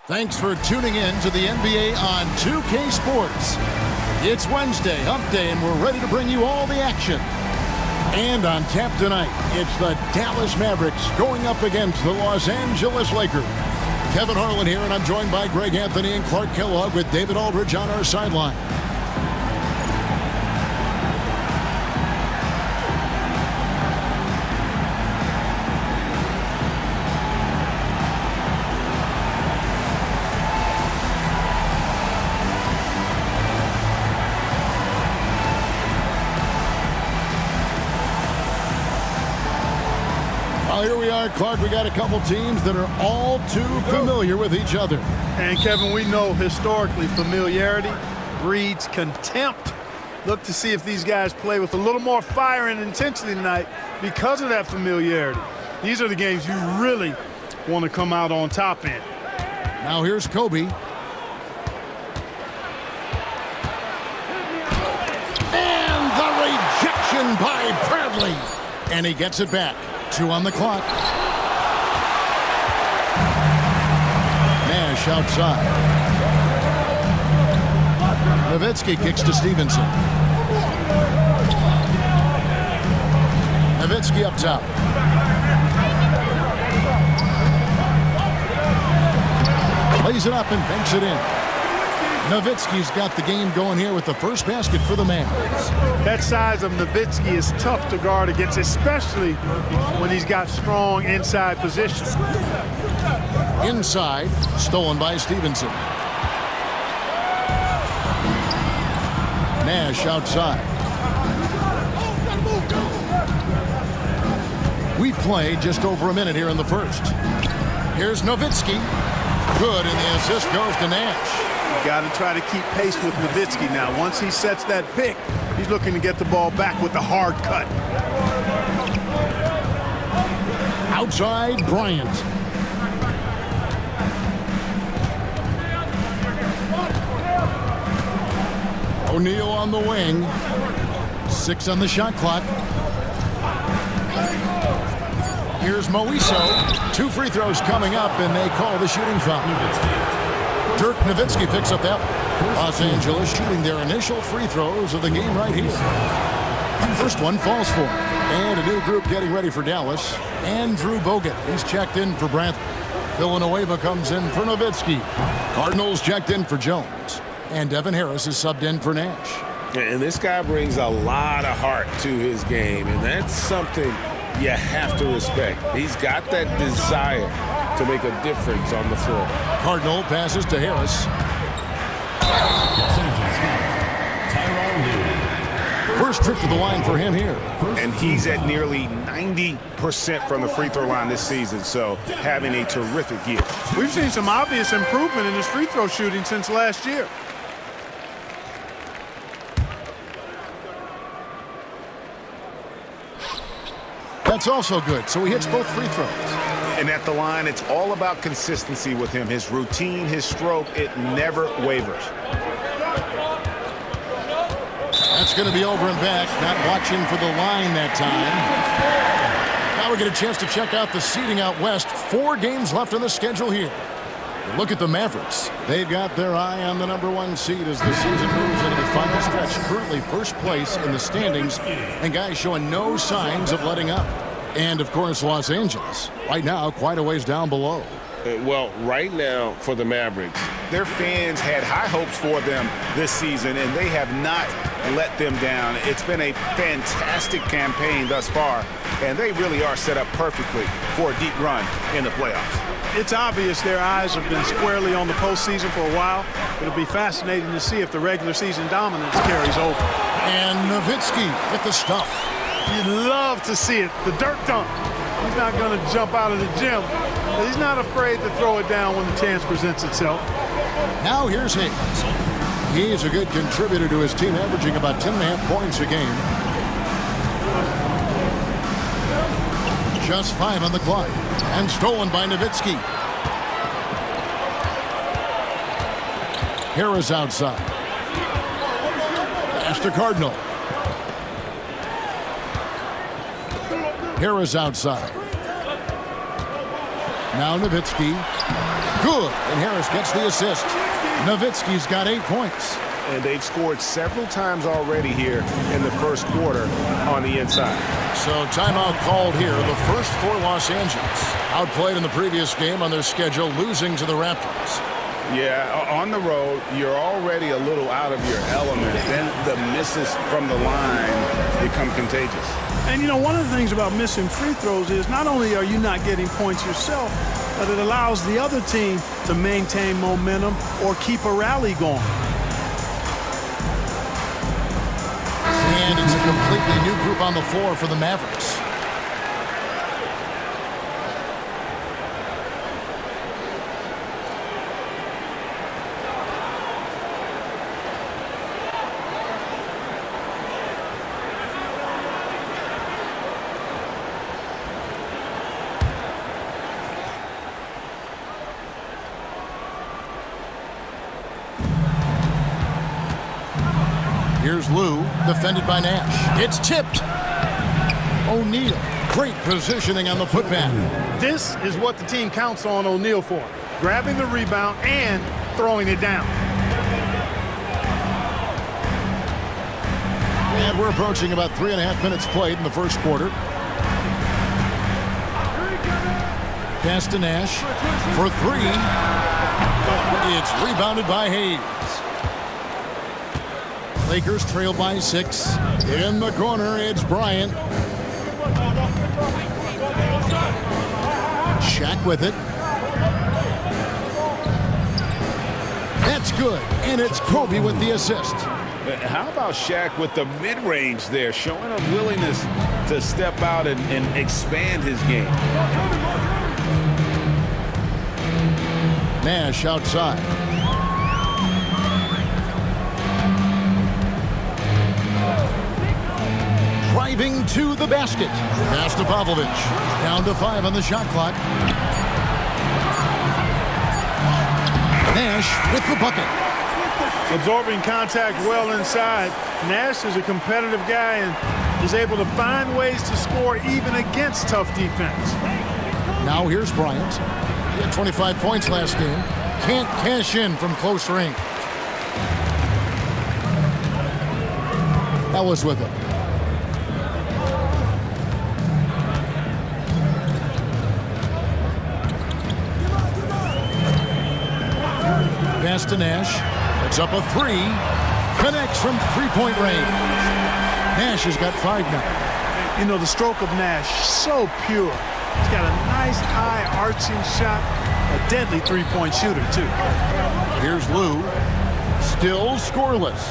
Thanks for tuning in to the NBA on 2K Sports. It's Wednesday, hump day, and we're ready to bring you all the action. And on tap tonight, it's the Dallas Mavericks going up against the Los Angeles Lakers. Kevin Harlan here, and I'm joined by Greg Anthony and Clark Kellogg with David Aldridge on our sideline. Here we are, Clark. We got a couple teams that are all too familiar with each other. And Kevin, we know historically familiarity breeds contempt. Look to see if these guys play with a little more fire and intensity tonight because of that familiarity. These are the games you really want to come out on top in. Now here's Kobe. And the rejection by Bradley. And he gets it back. 2 on the clock. Nash outside. Nowitzki kicks to Stevenson. Nowitzki up top. Plays it up and banks it in. Nowitzki's got the game going here with the first basket for the Mavs. That size of Nowitzki is tough to guard against, especially when he's got strong inside position. Inside, stolen by Stevenson. Nash outside. We play just over a minute here in the first. Here's Nowitzki. Good, and the assist goes to Nash. Got to try to keep pace with Nowitzki now. Once he sets that pick, he's looking to get the ball back with the hard cut. Outside, Bryant. O'Neal on the wing. 6 on the shot clock. Here's Moiso. 2 free throws coming up, and they call the shooting foul. Dirk Nowitzki picks up that one. Los Angeles shooting their initial free throws of the game right here. First one falls for him. And a new group getting ready for Dallas. Andrew Bogut, he's checked in for Brantley. Villanueva comes in for Nowitzki. Cardinals checked in for Jones. And Devin Harris is subbed in for Nash. And this guy brings a lot of heart to his game, and that's something you have to respect. He's got that desire to make a difference on the floor. Cardinal passes to Harris. First trip to the line for him here. And he's at nearly 90% from the free throw line this season, so having a terrific year. We've seen some obvious improvement in his free throw shooting since last year. That's also good, so he hits both free throws. And at the line, it's all about consistency with him. His routine, his stroke, it never wavers. That's going to be over and back. Not watching for the line that time. Now we get a chance to check out the seeding out west. 4 games left on the schedule here. Look at the Mavericks. They've got their eye on the #1 seed as the season moves into the final stretch. Currently first place in the standings, and guys showing no signs of letting up. And, of course, Los Angeles, right now, quite a ways down below. Well, right now for the Mavericks, their fans had high hopes for them this season, and they have not let them down. It's been a fantastic campaign thus far, and they really are set up perfectly for a deep run in the playoffs. It's obvious their eyes have been squarely on the postseason for a while. It'll be fascinating to see if the regular season dominance carries over. And Nowitzki with the stuff. You'd love to see it. The dirt dunk. He's not going to jump out of the gym, but he's not afraid to throw it down when the chance presents itself. Now here's Hayes. He's a good contributor to his team, averaging about 10.5 points a game. Just 5 on the clock. And stolen by Nowitzki. Harris outside. Pass to Cardinal. Harris outside. Now Nowitzki. Good. And Harris gets the assist. Nowitzki's got 8 points. And they've scored several times already here in the first quarter on the inside. So timeout called here. The first for Los Angeles. Outplayed in the previous game on their schedule, losing to the Raptors. Yeah, on the road, you're already a little out of your element. Then the misses from the line become contagious. And, you know, one of the things about missing free throws is not only are you not getting points yourself, but it allows the other team to maintain momentum or keep a rally going. And it's a completely new group on the floor for the Mavericks. Here's Lou, defended by Nash. It's tipped. O'Neal, great positioning on the putback. This is what the team counts on O'Neal for, grabbing the rebound and throwing it down. And we're approaching about 3.5 minutes played in the first quarter. Pass to Nash for 3. It's rebounded by Hayes. Lakers trail by 6. In the corner, it's Bryant. Shaq with it. That's good, and it's Kobe with the assist. How about Shaq with the mid-range there, showing a willingness to step out and expand his game. Nash outside. Driving to the basket. Pass to Pavlovich. Down to 5 on the shot clock. Nash with the bucket. Absorbing contact well inside. Nash is a competitive guy and is able to find ways to score even against tough defense. Now here's Bryant. He had 25 points last game. Can't cash in from close range. Ellis with it. Pass to Nash. It's up a 3. Connects from three-point range. Nash has got 5 now. You know, the stroke of Nash, so pure. He's got a nice high arching shot. A deadly three-point shooter, too. Here's Lou. Still scoreless.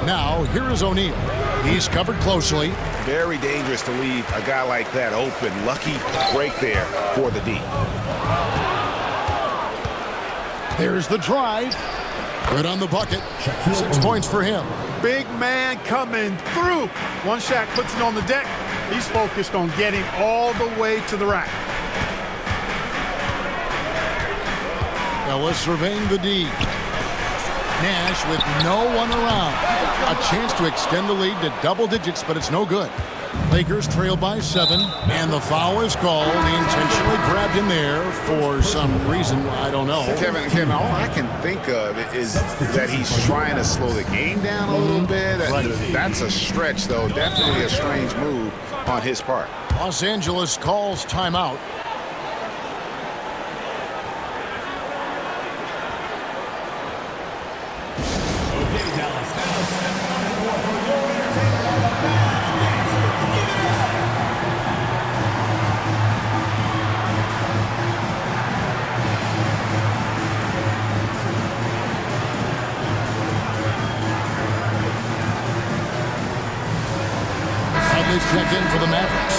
Now, here is O'Neal. He's covered closely. Very dangerous to leave a guy like that open. Lucky break there for the D. There's the drive. Good on the bucket. 6 points for him. Big man coming through. Once Shaq puts it on the deck, he's focused on getting all the way to the rack. Ellis surveying the D. Nash with no one around. A chance to extend the lead to double digits, but it's no good. Lakers trail by 7, and the foul is called. He intentionally grabbed him there for some reason. I don't know. Kevin, all I can think of is that he's trying to slow the game down a little bit. Right. That's a stretch, though. Definitely a strange move on his part. Los Angeles calls timeout. Check in for the Mavericks.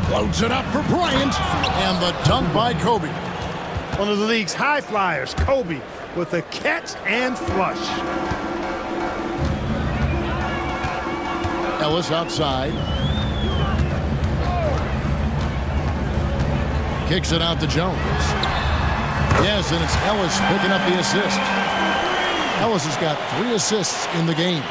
Floats it up for Bryant, and the dunk by Kobe. One of the league's high flyers, Kobe, with a catch and flush. Ellis outside. Kicks it out to Jones. Yes, and it's Ellis picking up the assist. Ellis has got 3 assists in the game.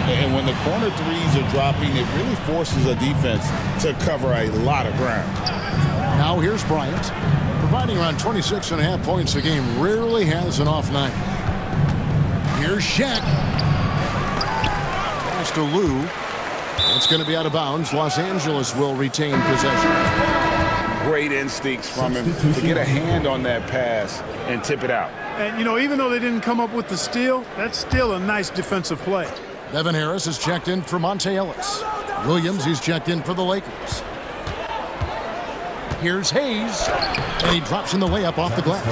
And when the corner threes are dropping, it really forces a defense to cover a lot of ground. Now here's Bryant, providing around 26.5 points a game. Rarely has an off night. Here's Shaq. Pass to Lou. It's going to be out of bounds. Los Angeles will retain possession. Great instincts from him to get a hand on that pass and tip it out. And, you know, even though they didn't come up with the steal, that's still a nice defensive play. Devin Harris is checked in for Monte Ellis. Williams, he's checked in for the Lakers. Here's Hayes, and he drops in the layup off the glass.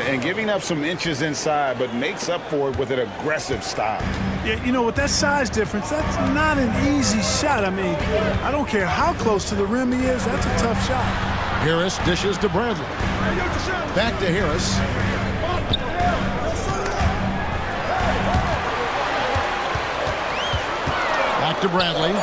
And giving up some inches inside, but makes up for it with an aggressive style. Yeah, you know, with that size difference, that's not an easy shot. I mean, I don't care how close to the rim he is, that's a tough shot. Harris dishes to Bradley. Back to Harris. Back to Bradley.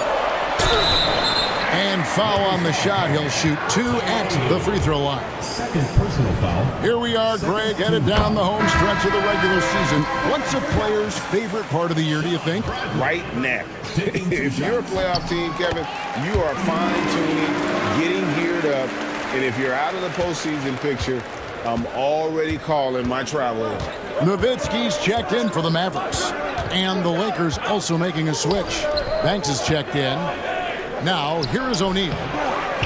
And foul on the shot. He'll shoot 2 at the free throw line. Second personal foul. Here we are, Greg, headed down the home stretch of the regular season. What's a player's favorite part of the year, do you think? Right now. If you're a playoff team, Kevin, you are fine-tuning, getting geared up. And if you're out of the postseason picture, I'm already calling my travel agent. Nowitzki's checked in for the Mavericks. And the Lakers also making a switch. Banks is checked in. Now, here is O'Neal.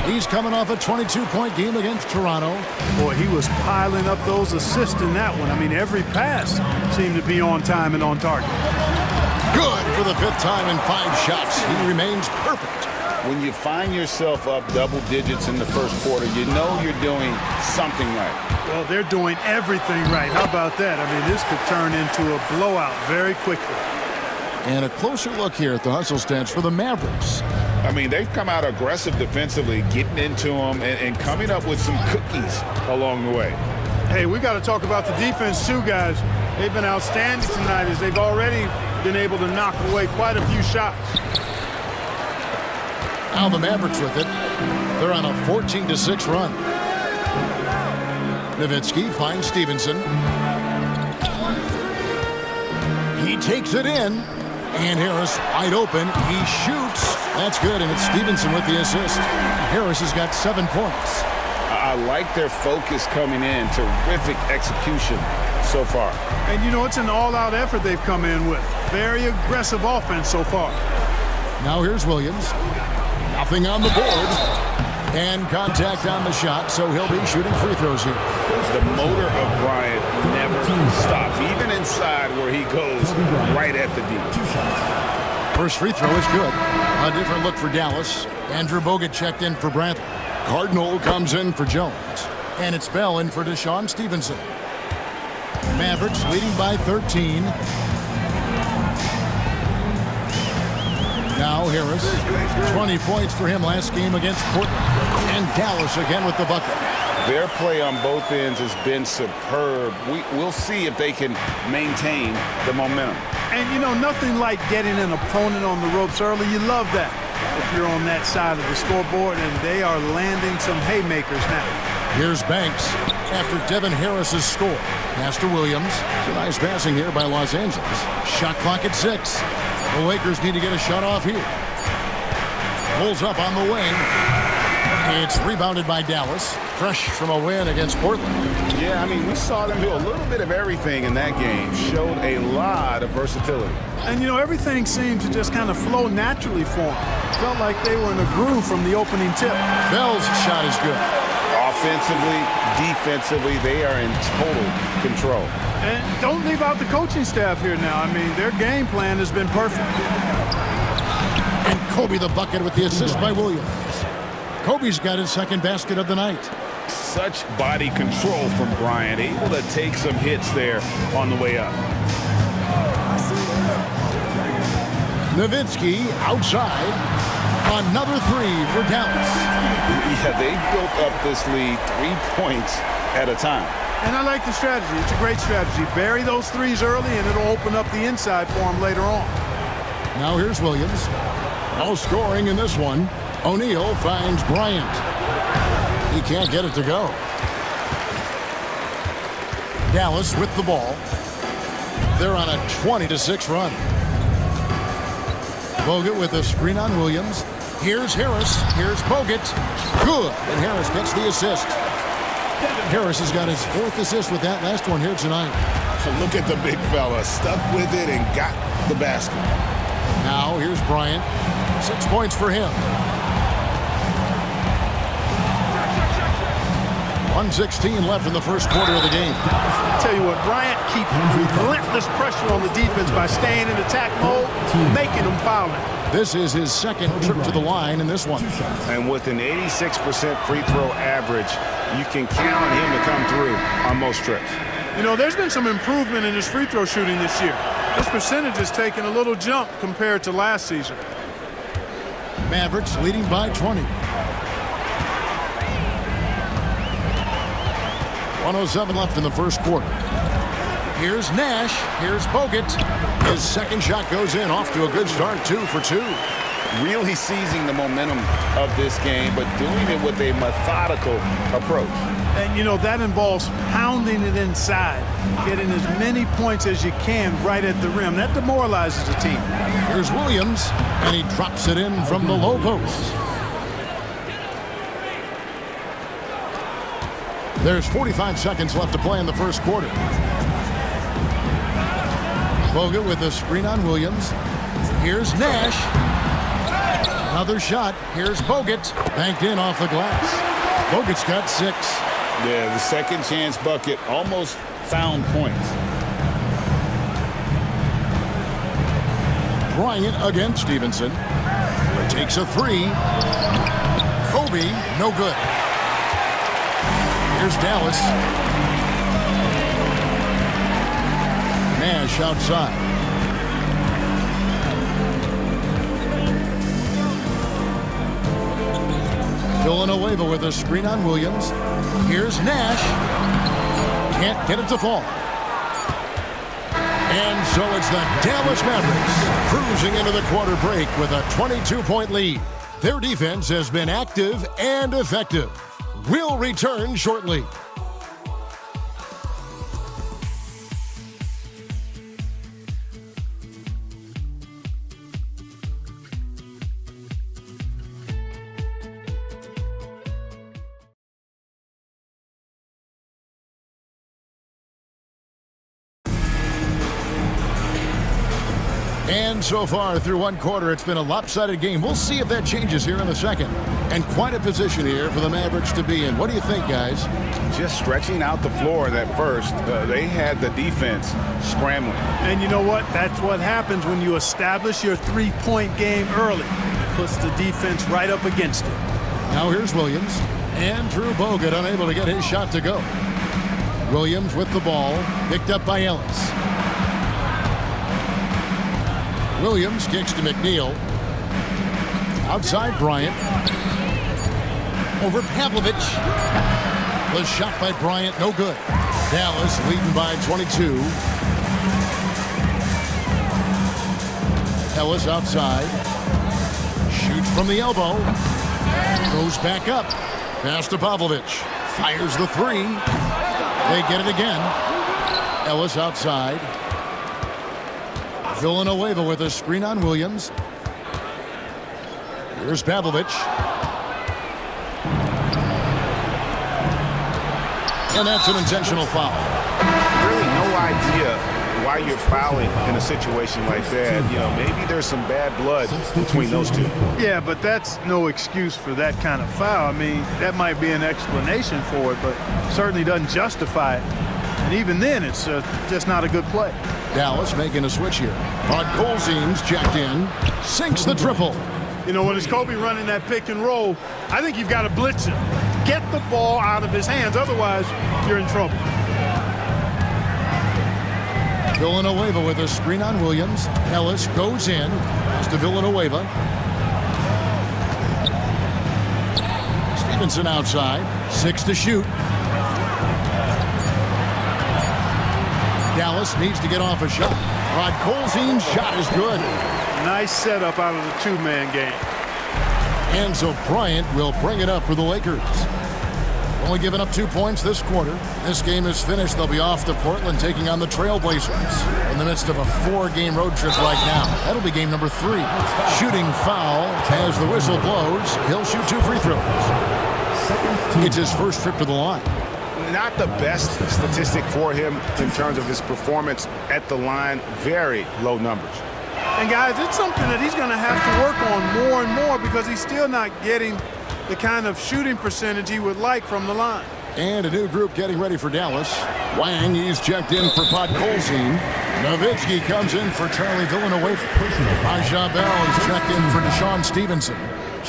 He's coming off a 22-point game against Toronto. Boy, he was piling up those assists in that one. I mean, every pass seemed to be on time and on target. Good for the 5th time in 5 shots. He remains perfect. When you find yourself up double digits in the first quarter, you know you're doing something right. Well, they're doing everything right. How about that? I mean, this could turn into a blowout very quickly. And a closer look here at the hustle stats for the Mavericks. I mean, they've come out aggressive defensively, getting into them and coming up with some cookies along the way. Hey, we got to talk about the defense too, guys. They've been outstanding tonight as they've already been able to knock away quite a few shots. Now the Mavericks with it. They're on a 14-6 run. Nowitzki finds Stevenson. He takes it in. And Harris wide open. He shoots. That's good, and it's Stevenson with the assist. Harris has got 7 points. I like their focus coming in. Terrific execution so far. And, you know, it's an all-out effort they've come in with. Very aggressive offense so far. Now here's Williams. Nothing on the board. And contact on the shot, so he'll be shooting free throws here. The motor of Bryant never stops, even inside where he goes right at the D. First free throw is good. A different look for Dallas. Andrew Bogut checked in for Bradley. Cardinal comes in for Jones. And it's Bell in for Deshaun Stevenson. Mavericks leading by 13. Now Harris, 20 points for him last game against Portland. And Dallas again with the bucket. Their play on both ends has been superb. We'll see if they can maintain the momentum. And, you know, nothing like getting an opponent on the ropes early. You love that if you're on that side of the scoreboard, and they are landing some haymakers now. Here's Banks after Devin Harris's score. Pass to Williams. It's a nice passing here by Los Angeles. Shot clock at 6. The Lakers need to get a shot off here. Pulls up on the wing. It's rebounded by Dallas. Fresh from a win against Portland. Yeah, I mean, we saw them do a little bit of everything in that game. Showed a lot of versatility. And, you know, everything seemed to just kind of flow naturally for them. Felt like they were in a groove from the opening tip. Bell's shot is good. Offensively, defensively, they are in total control. And don't leave out the coaching staff here now. I mean, their game plan has been perfect. And Kobe the bucket with the assist by Williams. Kobe's got his 2nd basket of the night. Such body control from Bryant, able to take some hits there on the way up. Nowitzki outside. Another 3 for Dallas. Yeah, they built up this lead 3 points at a time. And I like the strategy. It's a great strategy. Bury those threes early, and it'll open up the inside for them later on. Now here's Williams. No scoring in this one. O'Neal finds Bryant. He can't get it to go. Dallas with the ball. They're on a 20-6 run. Bogut with a screen on Williams. Here's Harris. Here's Bogut. Good. And Harris gets the assist. Harris has got his 4th assist with that last one here tonight. Look at the big fella. Stuck with it and got the basket. Now here's Bryant. 6 points for him. 1:16 left in the first quarter of the game. I tell you what, Bryant keeps relentless pressure on the defense by staying in attack mode, making them foul it. This is his 2nd trip to the line in this one. And with an 86% free throw average, you can count on him to come through on most trips. You know, there's been some improvement in his free throw shooting this year. His percentage has taken a little jump compared to last season. Mavericks leading by 20. 1:07 left in the first quarter. Here's Nash. Here's Bogut. His 2nd shot goes in. Off to a good start. 2 for 2. Really seizing the momentum of this game, but doing it with a methodical approach. And, you know, that involves pounding it inside, getting as many points as you can right at the rim. That demoralizes the team. Here's Williams, and he drops it in from the low post. There's 45 seconds left to play in the first quarter. Bogut with a screen on Williams. Here's Nash. Another shot. Here's Bogut. Banked in off the glass. Bogut's got 6. Yeah, the second chance bucket almost found points. Bryant against Stevenson. Takes a 3. Kobe, no good. Here's Dallas. Nash outside. Villanueva with a screen on Williams. Here's Nash. Can't get it to fall. And so it's the Dallas Mavericks cruising into the quarter break with a 22-point lead. Their defense has been active and effective. We'll return shortly. And so far through one quarter, it's been a lopsided game. We'll see if that changes here in the second. And quite a position here for the Mavericks to be in. What do you think, guys? Just stretching out the floor that first. They had the defense scrambling. And you know what? That's what happens when you establish your three-point game early. Puts the defense right up against it. Now here's Williams. And Drew Bogut unable to get his shot to go. Williams with the ball. Picked up by Ellis. Williams kicks to McNeil. Outside Bryant. Over Pavlovich. The shot by Bryant, no good. Dallas leading by 22. Ellis outside. Shoots from the elbow. Goes back up. Pass to Pavlovich. Fires the 3. They get it again. Ellis outside. Villanueva with a screen on Williams. Here's Pavlovich. And that's an intentional foul. Really no idea why you're fouling in a situation like that. You know, maybe there's some bad blood between those two. Yeah, but that's no excuse for that kind of foul. I mean, that might be an explanation for it, but certainly doesn't justify it. And even then, it's just not a good play. Dallas making a switch here. Colzim's checked in. Sinks the triple. You know, when it's Kobe running that pick and roll, I think you've got to blitz him. Get the ball out of his hands. Otherwise, you're in trouble. Villanueva with a screen on Williams. Ellis goes in. Pass to Villanueva. Stevenson outside. 6 to shoot. Dallas needs to get off a shot. Colzim's shot is good. Nice setup out of the two-man game. And so Bryant will bring it up for the Lakers. Only giving up 2 points this quarter. This game is finished. They'll be off to Portland taking on the Trailblazers in the midst of a 4-game road trip right now. That'll be game number 3. Shooting foul as the whistle blows. He'll shoot 2 free throws. It's his first trip to the line. Not the best statistic for him in terms of his performance at the line. Very low numbers. And guys, it's something that he's going to have to work on more and more because he's still not getting the kind of shooting percentage he would like from the line. And a new group getting ready for Dallas. Wang, he's checked in for Podkolzin. Nowitzki comes in for Charlie Villanueva. Raja Bell is checked in for Deshaun Stevenson.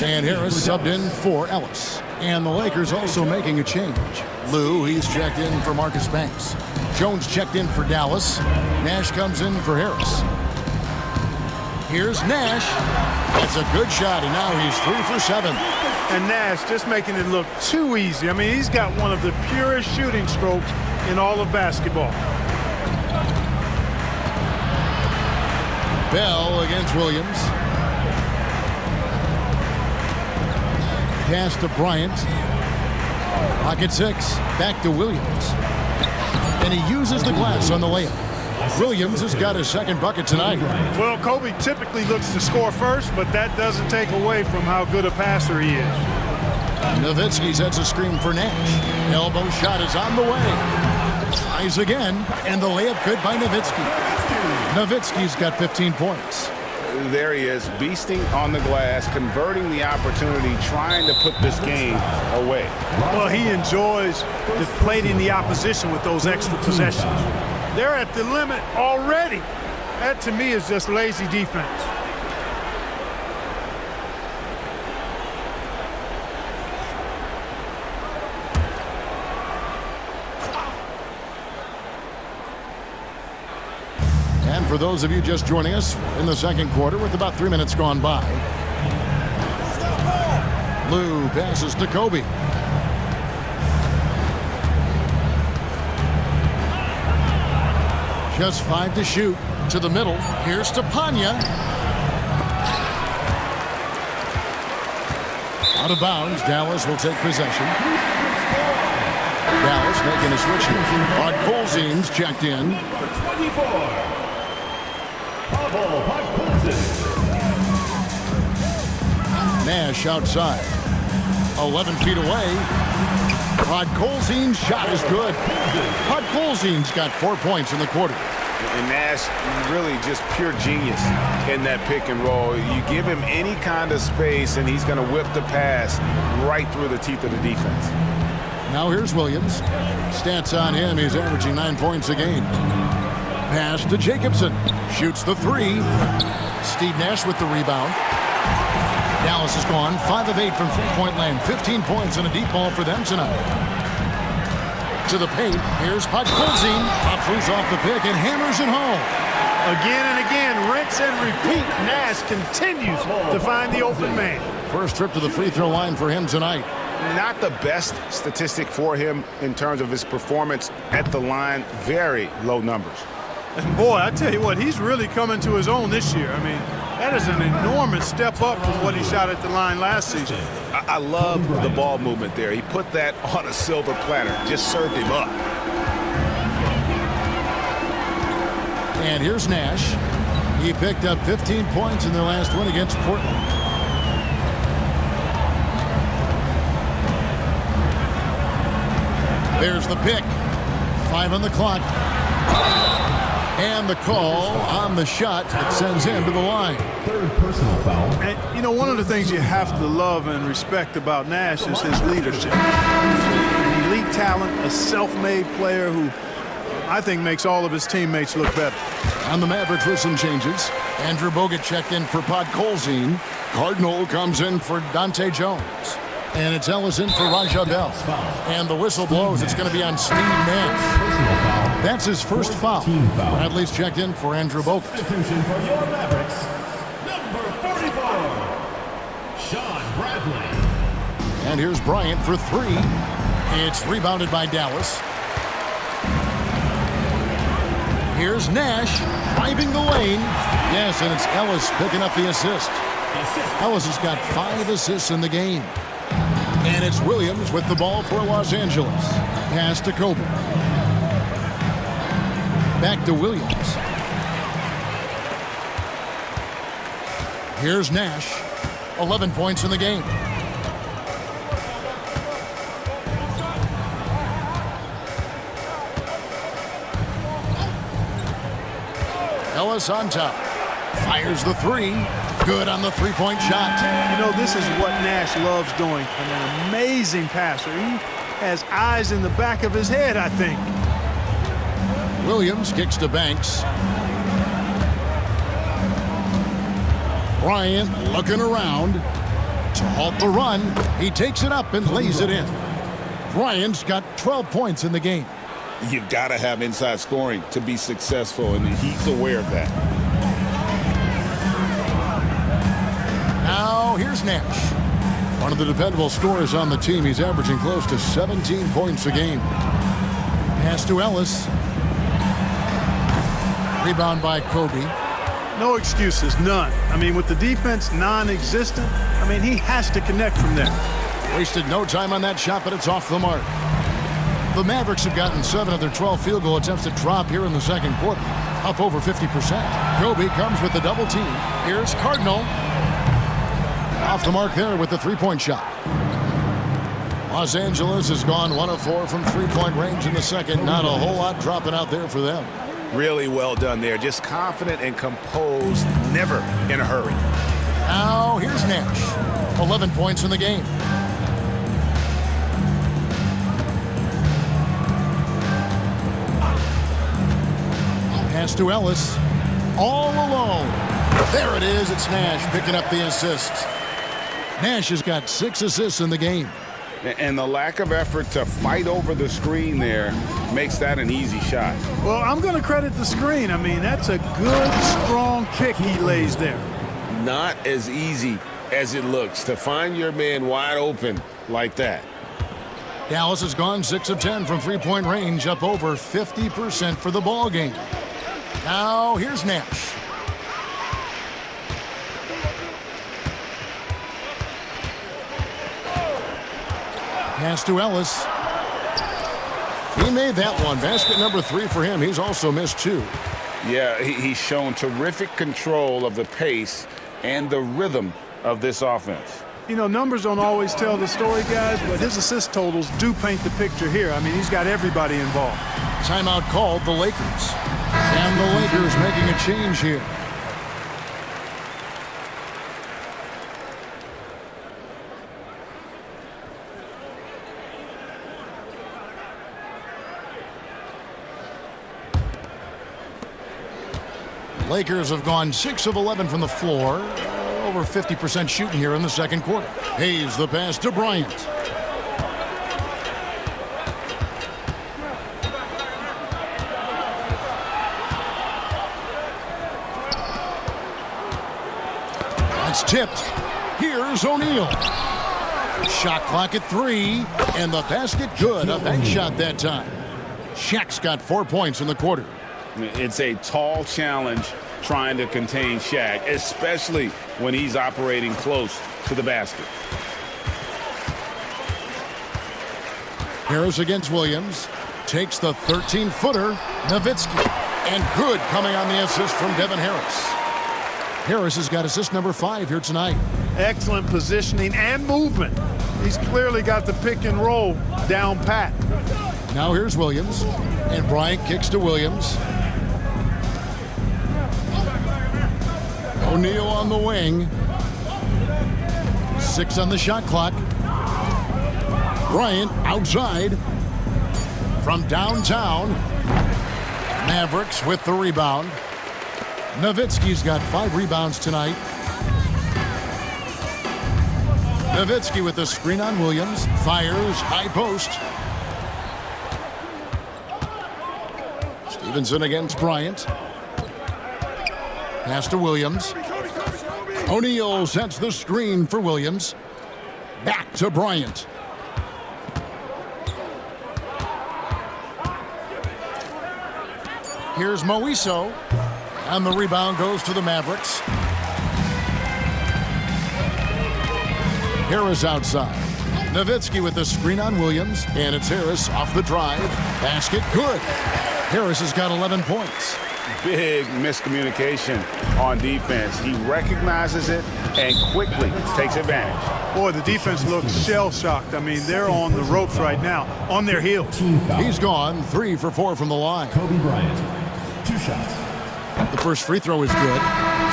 And Harris subbed in for Ellis. And the Lakers also making a change. Lou, he's checked in for Marcus Banks. Jones checked in for Dallas. Nash comes in for Harris. Here's Nash. That's a good shot, and now he's 3 for 7. And Nash just making it look too easy. I mean, he's got one of the purest shooting strokes in all of basketball. Bell against Williams. Pass to Bryant. Pocket 6. Back to Williams. And he uses the glass on the layup. Williams has got his second bucket tonight. Well, Kobe typically looks to score first, but that doesn't take away from how good a passer he is. Nowitzki sets a screen for Nash. Elbow shot is on the way. Tries again, and the layup good by Nowitzki. Nowitzki's got 15 points. There he is, beasting on the glass, converting the opportunity, trying to put this game away. Well, he enjoys deflating the opposition with those extra possessions. They're at the limit already. That, to me, is just lazy defense. And for those of you just joining us in the second quarter with about 3 minutes gone by, Lou passes to Kobe. Just 5 to shoot. To the middle. Here's to Panya. Out of bounds. Dallas will take possession. Dallas making a switch here. Podkolzin's checked in. Nash outside. 11 feet away. Podkolzin's shot is good. Podkolzin's got 4 points in the quarter. And Nash really just pure genius in that pick and roll. You give him any kind of space, and he's going to whip the pass right through the teeth of the defense. Now here's Williams. Stats on him, he's averaging 9 points a game. Pass to Jacobson. Shoots the 3. Steve Nash with the rebound. Dallas is gone 5 of 8 from three-point land. 15 points and a deep ball for them tonight. To the paint. Here's Podkolzin. Pops off the pick and hammers it home. Again and again, rinse and repeat. Nash continues to find the open man. First trip to the free throw line for him tonight. Not the best statistic for him in terms of his performance at the line. Very low numbers. And boy, I tell you what, he's really coming to his own this year. I mean, that is an enormous step up from what he shot at the line last season. I love the ball movement there. He put that on a silver platter, just served him up. And here's Nash. He picked up 15 points in their last win against Portland. There's the pick. 5 on the clock. And the call on the shot that sends him to the line. Third personal foul. And, you know, one of the things you have to love and respect about Nash is his leadership. An elite talent, a self-made player who I think makes all of his teammates look better. On the Mavericks with some changes. Andrew Bogut checked in for Podkolzin. Cardinal comes in for Dante Jones. And it's Ellis in for Raja Bell. And the whistle blows. It's going to be on Steve Nash. That's his first foul. Bradley's checked in for Andrew Bogut. Attention for your Mavericks, number 44, Sean Bradley. And here's Bryant for 3. It's rebounded by Dallas. Here's Nash driving the lane. Yes, and it's Ellis picking up the assist. Ellis has got 5 assists in the game. And it's Williams with the ball for Los Angeles. Pass to Kobe. Back to Williams. Here's Nash. 11 points in the game. Ellis on top. Fires the three. Good on the three-point shot. You know, this is what Nash loves doing. An amazing passer. He has eyes in the back of his head, I think. Williams kicks to Banks. Bryant looking around to halt the run. He takes it up and lays it in. Bryant's got 12 points in the game. You've got to have inside scoring to be successful, and he's aware of that. Now here's Nash. One of the dependable scorers on the team. He's averaging close to 17 points a game. Pass to Ellis. Rebound by Kobe. No excuses, none. I mean, with the defense non-existent, I mean, he has to connect from there. Wasted no time on that shot, but it's off the mark. The Mavericks have gotten 7 of their 12 field goal attempts to drop here in the second quarter, up over 50%. Kobe comes with the double team. Here's Cardinal. Off the mark there with the three-point shot. Los Angeles has gone 1 of 4 from three-point range in the second. Not a whole lot dropping out there for them. Really well done there. Just confident and composed, never in a hurry. Now here's Nash. 11 points in the game. Pass to Ellis. All alone. There it is. It's Nash picking up the assist. Nash has got 6 assists in the game. And the lack of effort to fight over the screen there makes that an easy shot. Well, I'm going to credit the screen. I mean, that's a good, strong kick he lays there. Not as easy as it looks to find your man wide open like that. Dallas has gone 6 of 10 from three-point range, up over 50% for the ball game. Now here's Nash. Pass to Ellis. He made that one. Basket number 3 for him. He's also missed 2. Yeah, he's shown terrific control of the pace and the rhythm of this offense. You know, numbers don't always tell the story, guys, but his assist totals do paint the picture here. I mean, he's got everybody involved. Timeout called the Lakers. And the Lakers making a change here. Lakers have gone 6 of 11 from the floor. Over 50% shooting here in the second quarter. Hayes the pass to Bryant. That's tipped. Here's O'Neal. Shot clock at 3. And the basket good. A bank shot that time. Shaq's got 4 points in the quarter. It's a tall challenge trying to contain Shaq, especially when he's operating close to the basket. Harris against Williams. Takes the 13-footer. Nowitzki. And good coming on the assist from Devin Harris. Harris has got assist number 5 here tonight. Excellent positioning and movement. He's clearly got the pick and roll down pat. Now here's Williams. And Bryant kicks to Williams. O'Neal on the wing. 6 on the shot clock. Bryant outside from downtown. Mavericks with the rebound. Nowitzki's got 5 rebounds tonight. Nowitzki with the screen on Williams. Fires high post. Stevenson against Bryant. Pass to Williams. O'Neal sets the screen for Williams. Back to Bryant. Here's Moiso. And the rebound goes to the Mavericks. Harris outside. Nowitzki with the screen on Williams, and it's Harris off the drive. Basket, good. Harris has got 11 points. Big miscommunication on defense. He recognizes it and quickly takes advantage. Boy, the defense looks shell-shocked. I mean, they're on the ropes right now, on their heels. He's gone 3 for 4 from the line. Kobe Bryant, 2 shots. The first free throw is good.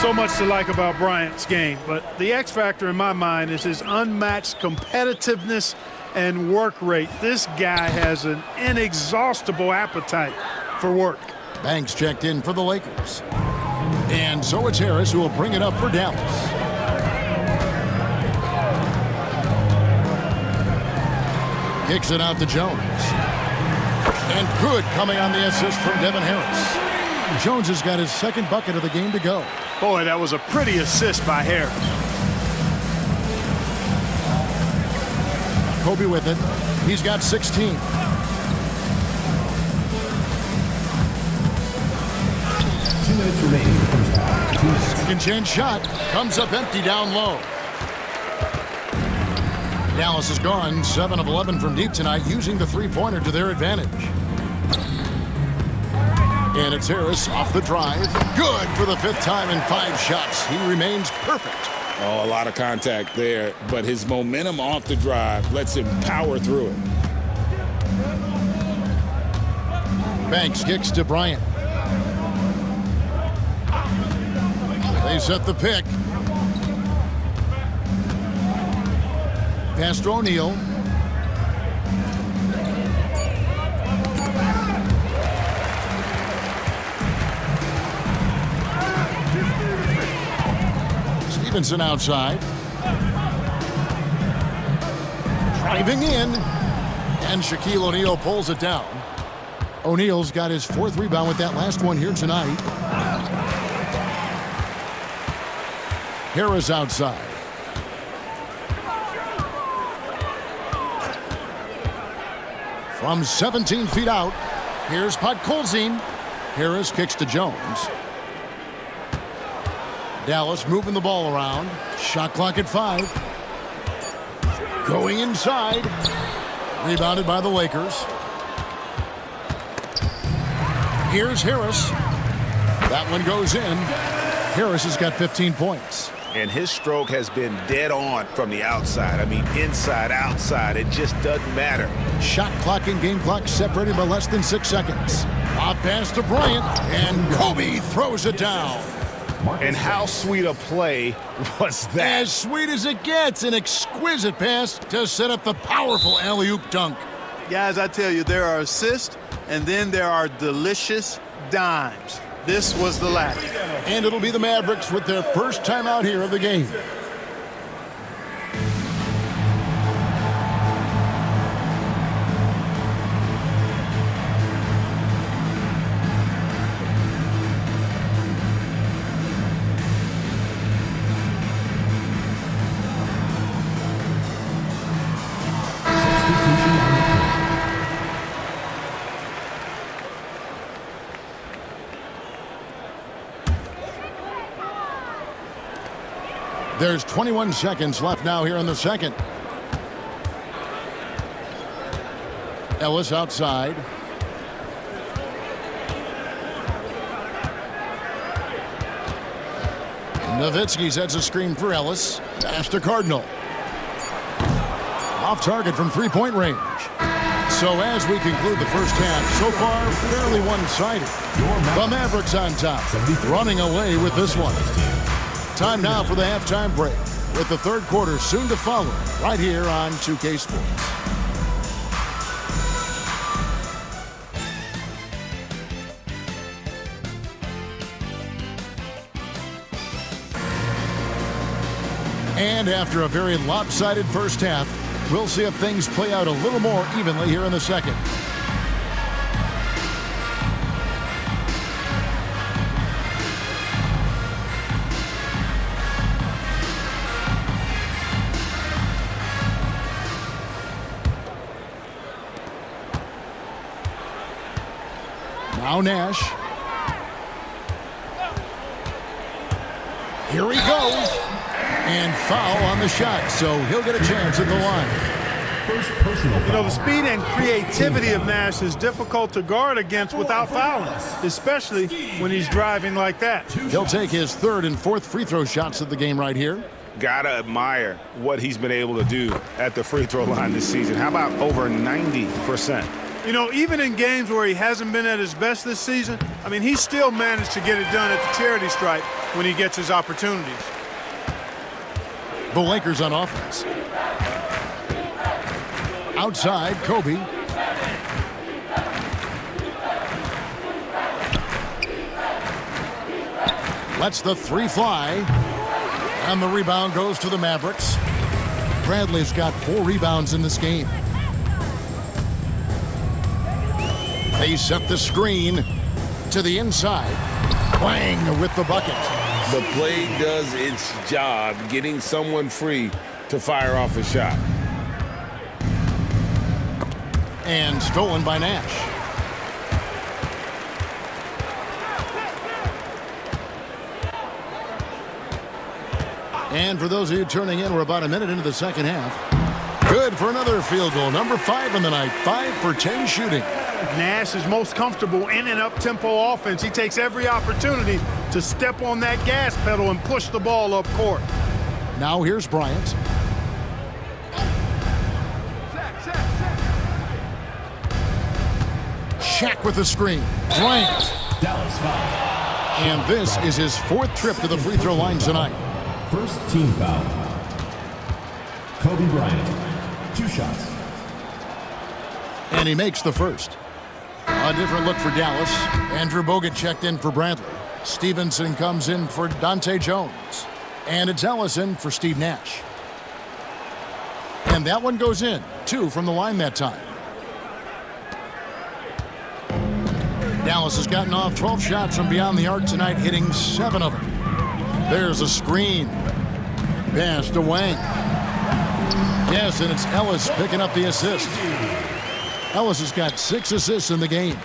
So much to like about Bryant's game, but the X factor in my mind is his unmatched competitiveness and work rate. This guy has an inexhaustible appetite for work. Banks checked in for the Lakers. And so it's Harris who will bring it up for Dallas. Kicks it out to Jones. And good coming on the assist from Devin Harris. Jones has got his second bucket of the game to go. Boy, that was a pretty assist by Harris. Kobe with it. He's got 16. Remaining in the first half. Second chance shot comes up empty down low. Dallas has gone 7 of 11 from deep tonight, using the three-pointer to their advantage. And it's Harris off the drive. Good for the 5th time in 5 shots. He remains perfect. Oh, a lot of contact there, but his momentum off the drive lets him power through it. Banks kicks to Bryant. They set the pick. Pass to O'Neal. Stevenson outside. Driving in. And Shaquille O'Neal pulls it down. O'Neal's got his 4th rebound with that last one here tonight. Harris outside. From 17 feet out, here's Podkolzin. Harris kicks to Jones. Dallas moving the ball around. Shot clock at 5. Going inside. Rebounded by the Lakers. Here's Harris. That one goes in. Harris has got 15 points. And his stroke has been dead on from the outside. I mean, inside, outside, it just doesn't matter. Shot clock and game clock separated by less than 6 seconds. Off pass to Bryant, and Kobe throws it down. And how sweet a play was that? As sweet as it gets, an exquisite pass to set up the powerful alley-oop dunk. Guys, I tell you, there are assists, and then there are delicious dimes. This was the latter. And it'll be the Mavericks with their first time out here of the game. There's 21 seconds left now here in the second. Ellis outside. Nowitzki sets a screen for Ellis. Pass to Cardinal. Off target from three-point range. So as we conclude the first half, so far fairly one-sided. The Mavericks on top, running away with this one. Time now for the halftime break, with the third quarter soon to follow, right here on 2K Sports. And after a very lopsided first half, we'll see if things play out a little more evenly here in the second. Now Nash. Here he goes. And foul on the shot, so he'll get a chance at the line. First personal foul. You know, the speed and creativity of Nash is difficult to guard against without fouling, especially when he's driving like that. He'll take his third and fourth free throw shots of the game right here. Gotta admire what he's been able to do at the free throw line this season. How about over 90%? You know, even in games where he hasn't been at his best this season, I mean, he still managed to get it done at the charity stripe when he gets his opportunities. The Lakers on offense. Outside, Kobe. Lets the three fly. And the rebound goes to the Mavericks. Bradley's got 4 rebounds in this game. They set the screen to the inside. Wang with the bucket. The play does its job, getting someone free to fire off a shot. And stolen by Nash. And for those of you turning in, we're about a minute into the second half. Good for another field goal. Number 5 in the night. 5 for 10 shooting. Nash is most comfortable in an up-tempo offense. He takes every opportunity to step on that gas pedal and push the ball up court. Now here's Bryant. Shaq with the screen. Bryant. Dallas foul. And this is his 4th trip to the free throw line tonight. First team foul. Kobe Bryant. 2 shots. And he makes the first. A different look for Dallas. Andrew Bogut checked in for Bradley. Stevenson comes in for Dante Jones. And it's Ellison for Steve Nash. And that one goes in. 2 from the line that time. Dallas has gotten off 12 shots from beyond the arc tonight, hitting 7 of them. There's a screen. Pass to Wang. Yes, and it's Ellis picking up the assist. Ellis has got 6 assists in the game.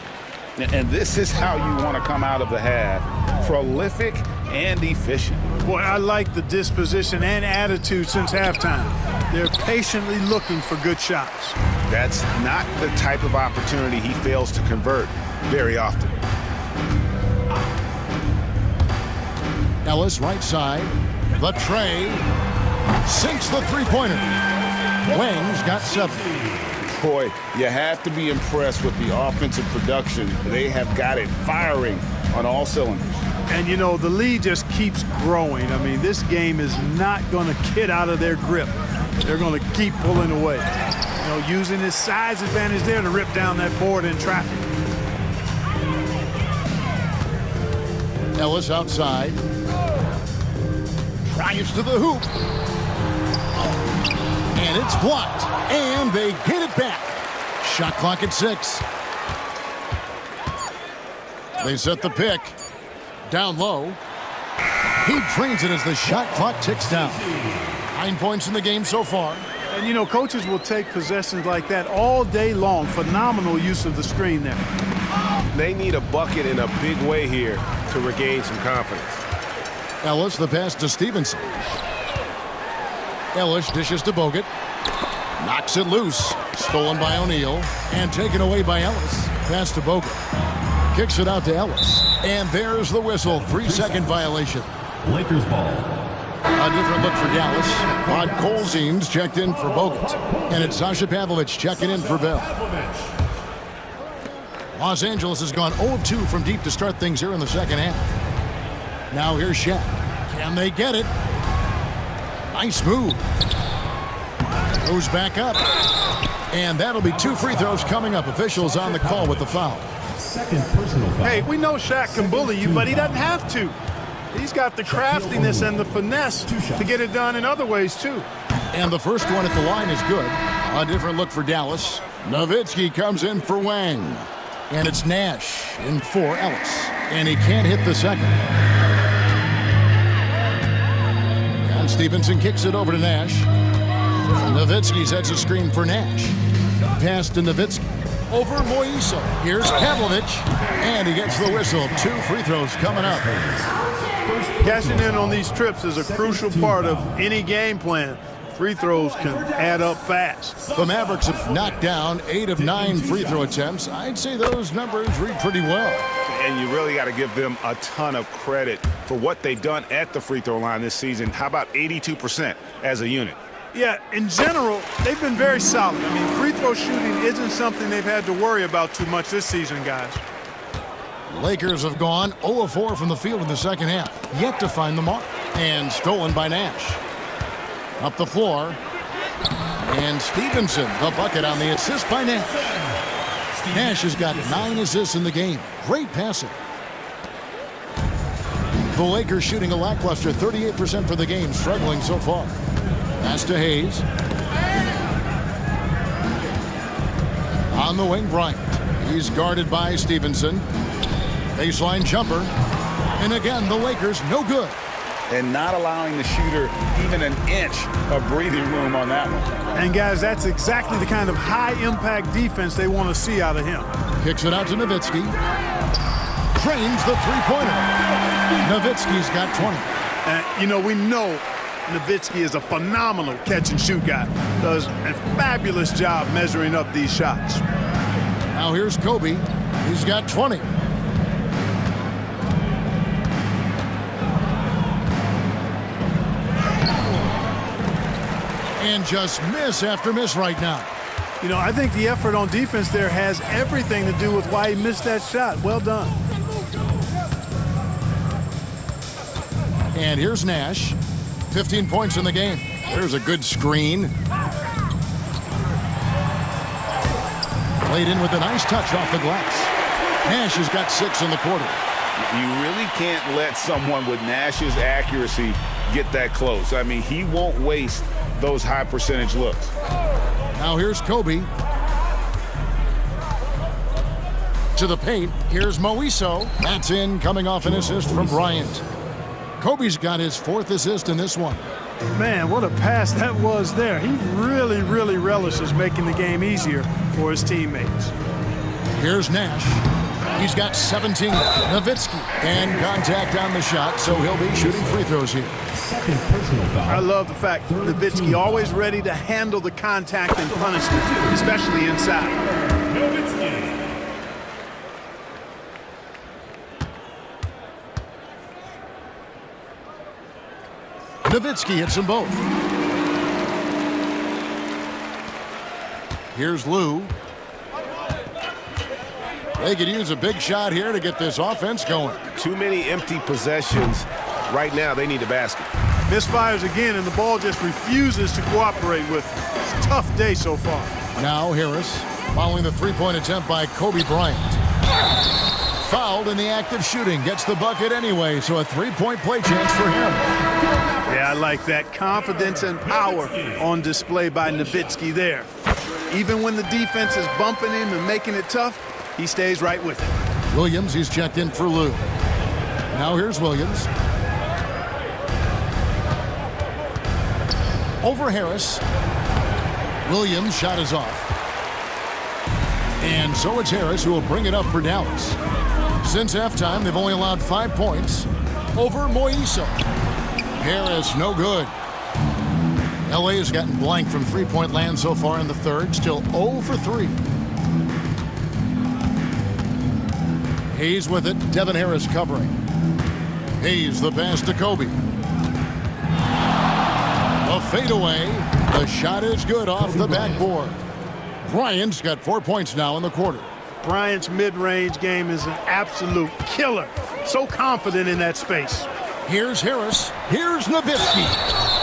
And this is how you want to come out of the half. Prolific and efficient. Boy, I like the disposition and attitude since halftime. They're patiently looking for good shots. That's not the type of opportunity he fails to convert very often. Ellis right side. The tray. Sinks the three-pointer. Wang's got 7. Boy, you have to be impressed with the offensive production. They have got it firing on all cylinders. And, you know, the lead just keeps growing. I mean, this game is not going to get out of their grip. They're going to keep pulling away. You know, using his size advantage there to rip down that board in traffic. Ellis outside. Drives to the hoop. And it's blocked. And they get it back. Shot clock at 6. They set the pick. Down low. He drains it as the shot clock ticks down. 9 points in the game so far. And, you know, coaches will take possessions like that all day long. Phenomenal use of the screen there. They need a bucket in a big way here to regain some confidence. Ellis, the pass to Stevenson. Ellis dishes to Bogut. Knocks it loose. Stolen by O'Neal. And taken away by Ellis. Pass to Bogut. Kicks it out to Ellis. And there's the whistle. 3-second violation. Lakers ball. A different look for Dallas. Rod Colzines checked in for Bogut. And it's Sasha Pavlovich checking in for Bell. Los Angeles has gone 0 of 2 from deep to start things here in the second half. Now here's Shaq. Can they get it? Nice move. Goes back up. And that'll be 2 free throws coming up. Officials on the call with the foul. Second personal foul. Hey, we know Shaq can bully you, but he doesn't have to. He's got the craftiness and the finesse to get it done in other ways, too. And the first one at the line is good. A different look for Dallas. Nowitzki comes in for Wang. And it's Nash in for Ellis. And he can't hit the second. And Stevenson kicks it over to Nash. Nowitzki sets a screen for Nash. Pass to Nowitzki. Over Moiso. Here's Pavlovich. And he gets the whistle. 2 free throws coming up. Cashing in on these trips is a crucial part of any game plan. Free throws can add up fast. The Mavericks have knocked down 8 of 9 free throw attempts. I'd say those numbers read pretty well. And you really got to give them a ton of credit for what they've done at the free throw line this season. How about 82% as a unit? Yeah, in general, they've been very solid. I mean, free throw shooting isn't something they've had to worry about too much this season, guys. Lakers have gone 0 of 4 from the field in the second half, yet to find the mark. And stolen by Nash. Up the floor. And Stevenson, the bucket on the assist by Nash. Nash has got 9 assists in the game. Great passing. The Lakers shooting a lackluster 38% for the game, struggling so far. Pass to Hayes. On the wing, Bryant. He's guarded by Stevenson. Baseline jumper. And again, the Lakers no good. And not allowing the shooter even an inch of breathing room on that one. And guys, that's exactly the kind of high-impact defense they want to see out of him. Kicks it out to Nowitzki. Drains the three-pointer. Nowitzki's got 20. And, you know, we know Nowitzki is a phenomenal catch-and-shoot guy. Does a fabulous job measuring up these shots. Now here's Kobe. He's got 20. And just miss after miss right now. You know, I think the effort on defense there has everything to do with why he missed that shot. Well done. And here's Nash. 15 points in the game. There's a good screen. Played in with a nice touch off the glass. Nash has got 6 in the quarter. You really can't let someone with Nash's accuracy get that close. I mean, he won't waste those high percentage looks. Now here's Kobe. To the paint. Here's Moiso. That's in, coming off an assist from Bryant. Kobe's got his 4th assist in this one. Man, what a pass that was there. He really, really relishes making the game easier for his teammates. Here's Nash. He's got 17. Nowitzki. And contact on the shot, so he'll be shooting free throws here. Second personal foul. I love the fact that Nowitzki always ready to handle the contact and punishment, especially inside. Nowitzki hits them both. Here's Lou. They could use a big shot here to get this offense going. Too many empty possessions. Right now, they need a basket. Misfires again, and the ball just refuses to cooperate with him. It's a tough day so far. Now Harris, following the three-point attempt by Kobe Bryant. Fouled in the act of shooting. Gets the bucket anyway, so a three-point play chance for him. Yeah, I like that confidence and power on display by Nowitzki there. Even when the defense is bumping him and making it tough, he stays right with it. Williams, he's checked in for Lou. Now here's Williams. Over Harris. Williams' shot is off. And so it's Harris who will bring it up for Dallas. Since halftime, they've only allowed 5 points over Moiso. Harris, no good. LA has gotten blank from three-point land so far in the third, still 0 for 3. Hayes with it, Devin Harris covering. Hayes, the pass to Kobe. A fadeaway. The shot is good off the backboard. Bryant's got 4 points now in the quarter. Bryant's mid-range game is an absolute killer. So confident in that space. Here's Harris. Here's Nowitzki.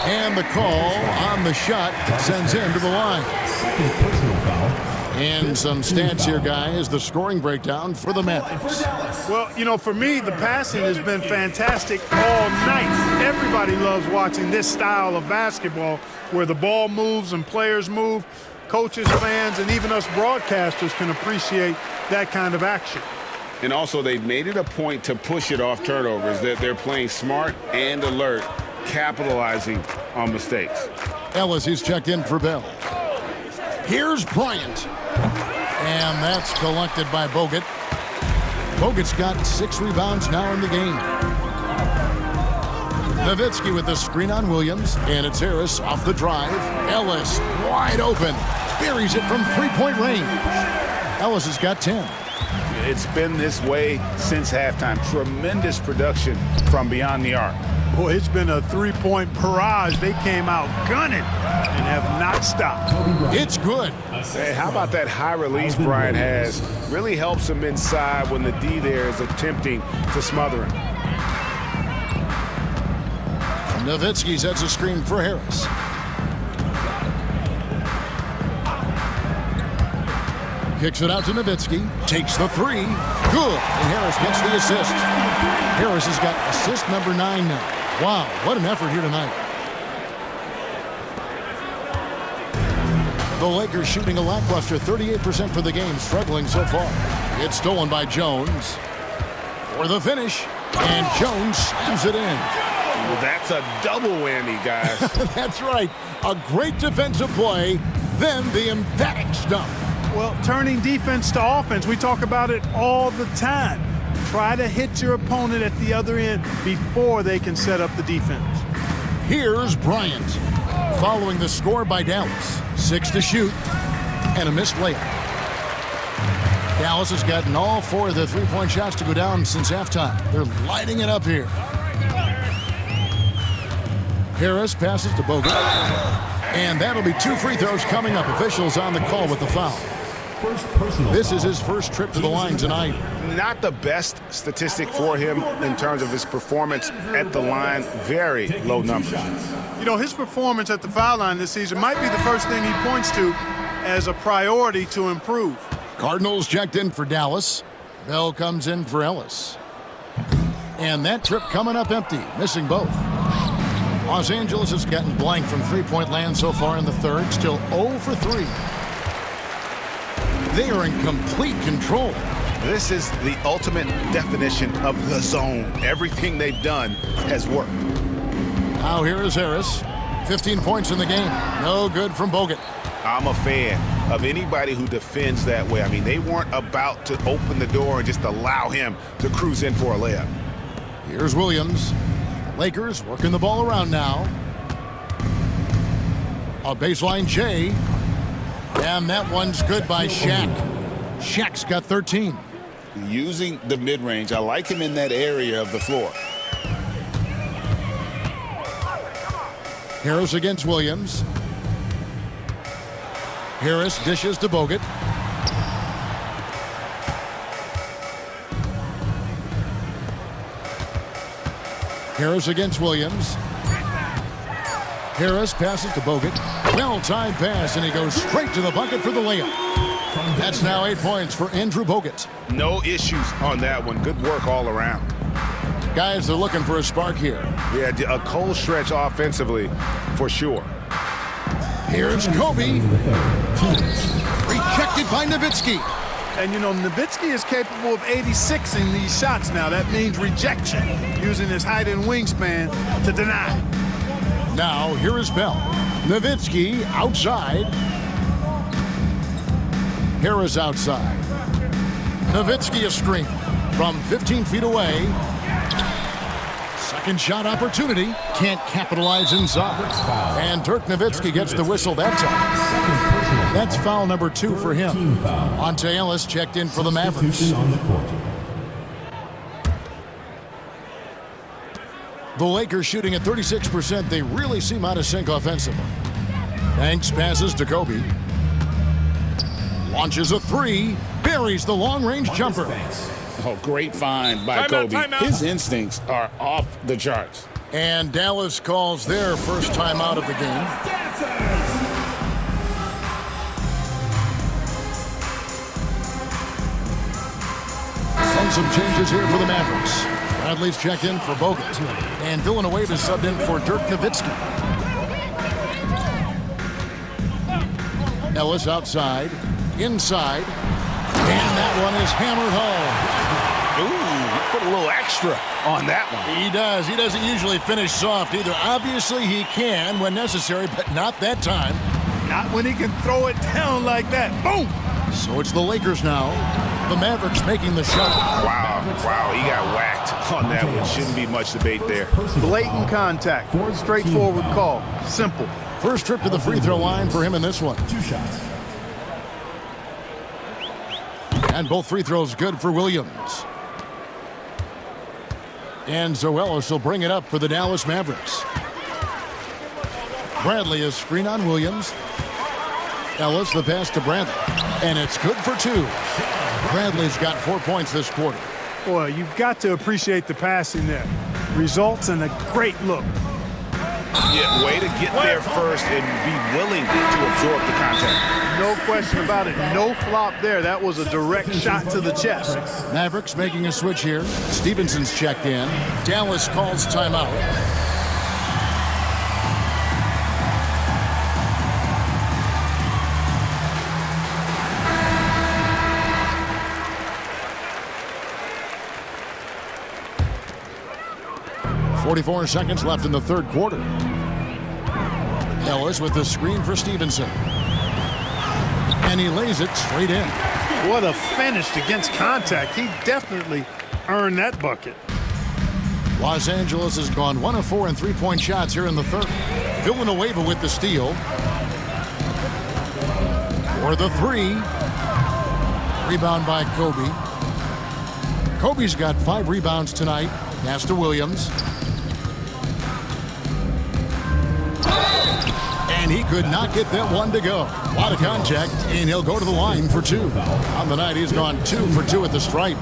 And the call on the shot sends him to the line. Second personal foul. And some stats here, guys. The scoring breakdown for the Mavericks. Well, you know, for me, the passing has been fantastic all night. Everybody loves watching this style of basketball where the ball moves and players move. Coaches, fans, and even us broadcasters can appreciate that kind of action. And also, they've made it a point to push it off turnovers. That they're playing smart and alert, capitalizing on mistakes. Ellis, he's checked in for Bell. Here's Bryant. And that's collected by Bogut. Bogut's got 6 rebounds now in the game. Nowitzki with the screen on Williams, and it's Harris off the drive. Ellis wide open, buries it from three-point range. Ellis has got 10. It's been this way since halftime. Tremendous production from beyond the arc. Boy, it's been a three-point barrage. They came out gunning and have not stopped. It's good. Hey, how about that high release Bryant has? Really helps him inside when the D there is attempting to smother him. Nowitzki sets a screen for Harris. Kicks it out to Nowitzki. Takes the three. Good. And Harris gets the assist. Harris has got assist number 9 now. Wow, what an effort here tonight. The Lakers shooting a lackluster 38% for the game, struggling so far. It's stolen by Jones. For the finish. And Jones slams it in. Well, that's a double whammy, guys. That's right. A great defensive play, then the emphatic stuff. Well, turning defense to offense, we talk about it all the time. Try to hit your opponent at the other end before they can set up the defense. Here's Bryant. Following the score by Dallas. 6 to shoot and a missed layup. Dallas has gotten all 4 of the three-point shots to go down since halftime. They're lighting it up here. Harris passes to Bogut. And that'll be 2 free throws coming up. Officials on the call with the foul. This is his first trip to the line tonight. Not the best statistic for him in terms of his performance at the line. Very low numbers. You know, his performance at the foul line this season might be the first thing he points to as a priority to improve. Cardinals checked in for Dallas. Bell comes in for Ellis. And that trip coming up empty, missing both. Los Angeles has gotten blank from three-point land so far in the third, still 0 for 3. They are in complete control. This is the ultimate definition of the zone. Everything they've done has worked. Now here is Harris. 15 points in the game. No good from Bogut. I'm a fan of anybody who defends that way. I mean, they weren't about to open the door and just allow him to cruise in for a layup. Here's Williams. Lakers working the ball around now. A baseline J. And that one's good by Shaq. Shaq's got 13. Using the mid-range, I like him in that area of the floor. Harris against Williams. Harris dishes to Bogut. Harris against Williams. Harris passes to Bogut. Well-timed pass, and he goes straight to the bucket for the layup. That's now 8 points for Andrew Bogut. No issues on that one. Good work all around. Guys, they're looking for a spark here. Yeah, a cold stretch offensively, for sure. Here's Kobe. Rejected by Nowitzki. And, you know, Nowitzki is capable of 86ing these shots now. That means rejection, using his height and wingspan to deny. Now, here is Bell. Nowitzki outside. Harris outside. Nowitzki a screen from 15 feet away. Second shot opportunity. Can't capitalize inside. And Dirk Nowitzki gets the whistle that time. That's foul number 2 for him. Monte Ellis checked in for the Mavericks. The Lakers shooting at 36%. They really seem out of sync offensively. Banks passes to Kobe. Launches a 3. Buries the long-range jumper. Oh, great find by Kobe. His instincts are off the charts. And Dallas calls their first timeout of the game. And some changes here for the Mavericks. Bradley's checked in for Bogut. And Villanueva is subbed in for Dirk Nowitzki. Ellis outside. Inside. And that one is hammered home. Ooh, put a little extra on that one. He does. He doesn't usually finish soft either. Obviously, he can when necessary, but not that time. Not when he can throw it down like that. Boom! So it's the Lakers now. The Mavericks making the shot. Wow, he got whacked on that one. Shouldn't be much debate there. Blatant contact. Straightforward call. Simple. First trip to the free throw line for him in this one. 2 shots. And both free throws good for Williams. And Zoelis will bring it up for the Dallas Mavericks. Bradley is screen on Williams. Ellis the pass to Bradley. And it's good for 2. Bradley's got 4 points this quarter. Boy, you've got to appreciate the passing there. Results in a great look. Yeah, way to get there first and be willing to absorb the contact. No question about it. No flop there. That was a direct shot to the chest. Mavericks making a switch here. Stevenson's checked in. Dallas calls timeout. .44 seconds left in the third quarter. Ellis with the screen for Stevenson. And he lays it straight in. What a finish against contact. He definitely earned that bucket. Los Angeles has gone 1 of 4 in three-point shots here in the third. Villanueva with the steal. For the 3. Rebound by Kobe. Kobe's got 5 rebounds tonight. Pass to Williams. And he could not get that one to go. A lot of contact, and he'll go to the line for 2. On the night, he's gone 2 for 2 at the stripe.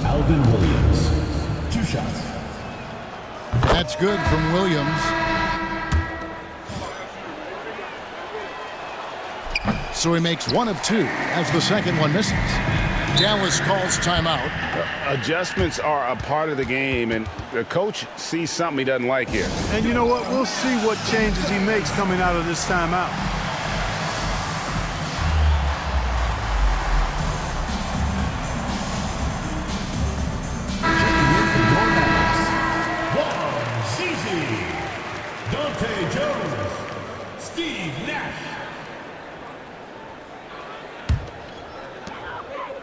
Alvin Williams. 2 shots. That's good from Williams. So he makes 1 of 2 as the second one misses. Dallas calls timeout. Adjustments are a part of the game, and the coach sees something he doesn't like here. And you know what? We'll see what changes he makes coming out of this timeout. Dante Jones. Steve Nash.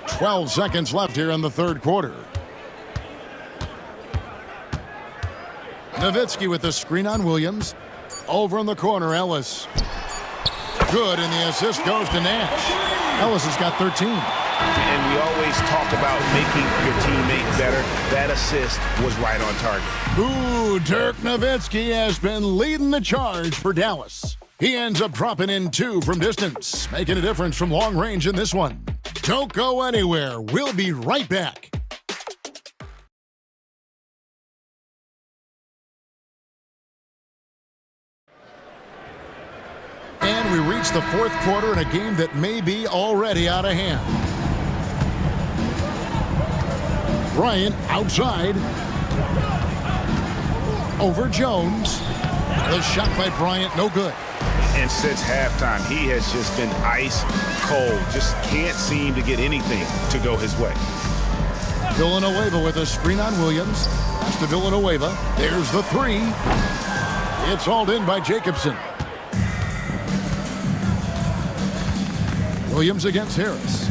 12 seconds left here in the third quarter. Nowitzki with the screen on Williams. Over in the corner, Ellis. Good, and the assist goes to Nash. Ellis has got 13. And we always talk about making your teammate better. That assist was right on target. Ooh, Dirk Nowitzki has been leading the charge for Dallas. He ends up dropping in 2 from distance, making a difference from long range in this one. Don't go anywhere. We'll be right back. And we reach the fourth quarter in a game that may be already out of hand. Bryant outside. Over Jones. The shot by Bryant, no good. And since halftime, he has just been ice cold. Just can't seem to get anything to go his way. Villanueva with a screen on Williams. Pass to Villanueva. There's the 3. It's hauled in by Jacobson. Williams against Harris.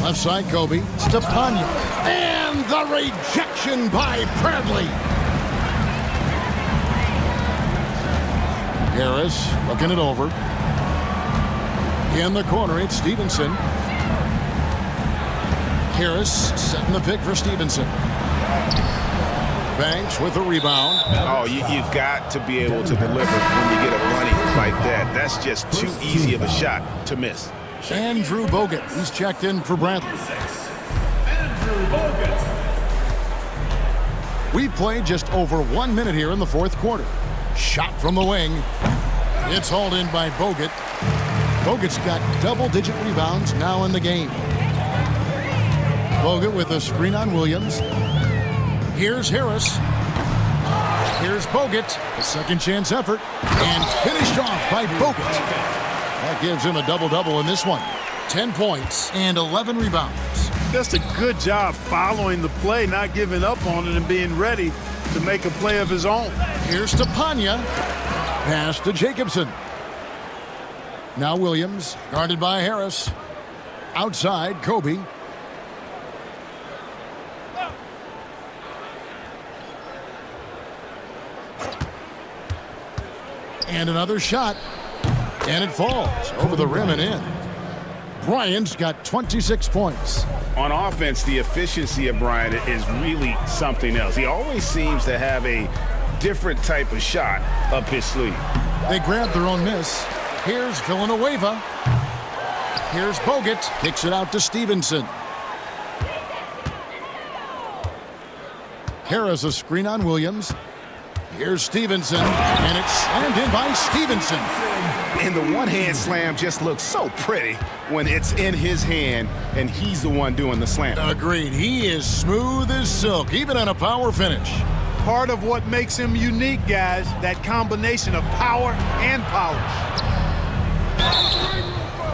Left side, Kobe. Stepanya. And the rejection by Bradley. Harris looking it over. In the corner, it's Stevenson. Harris setting the pick for Stevenson. Banks with a rebound. Oh, you've got to be able to deliver when you get a running like that. That's just too easy of a shot to miss. Andrew Bogut, he's checked in for Bradley. Andrew Bogut. We played just over 1 minute here in the fourth quarter. Shot from the wing. It's hauled in by Bogut. Bogut's got double-digit rebounds now in the game. Bogut with a screen on Williams. Here's Harris. Here's Bogut. A second chance effort. And finished off by Bogut. That gives him a double-double in this one. 10 points and 11 rebounds. Just a good job following the play, not giving up on it and being ready to make a play of his own. Here's Stepanya. Pass to Jacobson. Now Williams, guarded by Harris. Outside, Kobe. And another shot. And it falls over the rim and in. Bryant's got 26 points. On offense, the efficiency of Bryant is really something else. He always seems to have a different type of shot up his sleeve. They grab their own miss. Here's Villanueva. Here's Bogut. Kicks it out to Stevenson. Harris a screen on Williams. Here's Stevenson, and it's slammed in by Stevenson. And the one-hand slam just looks so pretty when it's in his hand and he's the one doing the slam. Agreed. He is smooth as silk, even on a power finish. Part of what makes him unique, guys, that combination of power and polish.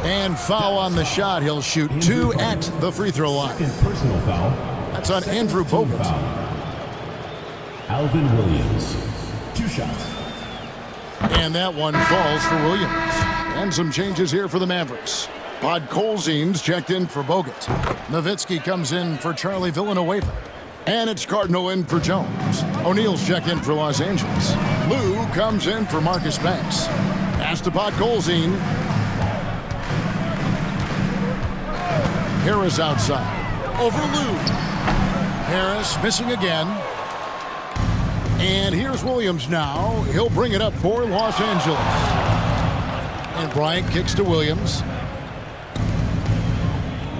And foul on the shot. He'll shoot 2 at the free throw line. Second personal foul. That's on Andrew Bogut. Alvin Williams. 2 shots. And that one falls for Williams. And some changes here for the Mavericks. Podkolzin's checked in for Bogut. Nowitzki comes in for Charlie Villanueva. And it's Cardinal in for Jones. O'Neal's checked in for Los Angeles. Lou comes in for Marcus Banks. Pass to Podkolzin. Harris outside. Over Lou. Harris missing again. And here's Williams now. He'll bring it up for Los Angeles. And Bryant kicks to Williams.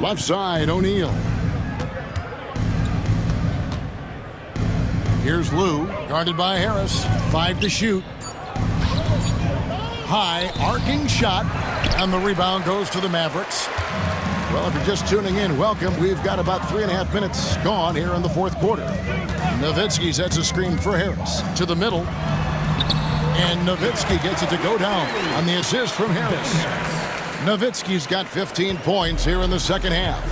Left side, O'Neal. Here's Lou, guarded by Harris. 5 to shoot. High, arcing shot. And the rebound goes to the Mavericks. Well, if you're just tuning in, welcome. We've got about 3.5 minutes gone here in the fourth quarter. Nowitzki sets a screen for Harris to the middle. And Nowitzki gets it to go down on the assist from Harris. Nowitzki's got 15 points here in the second half.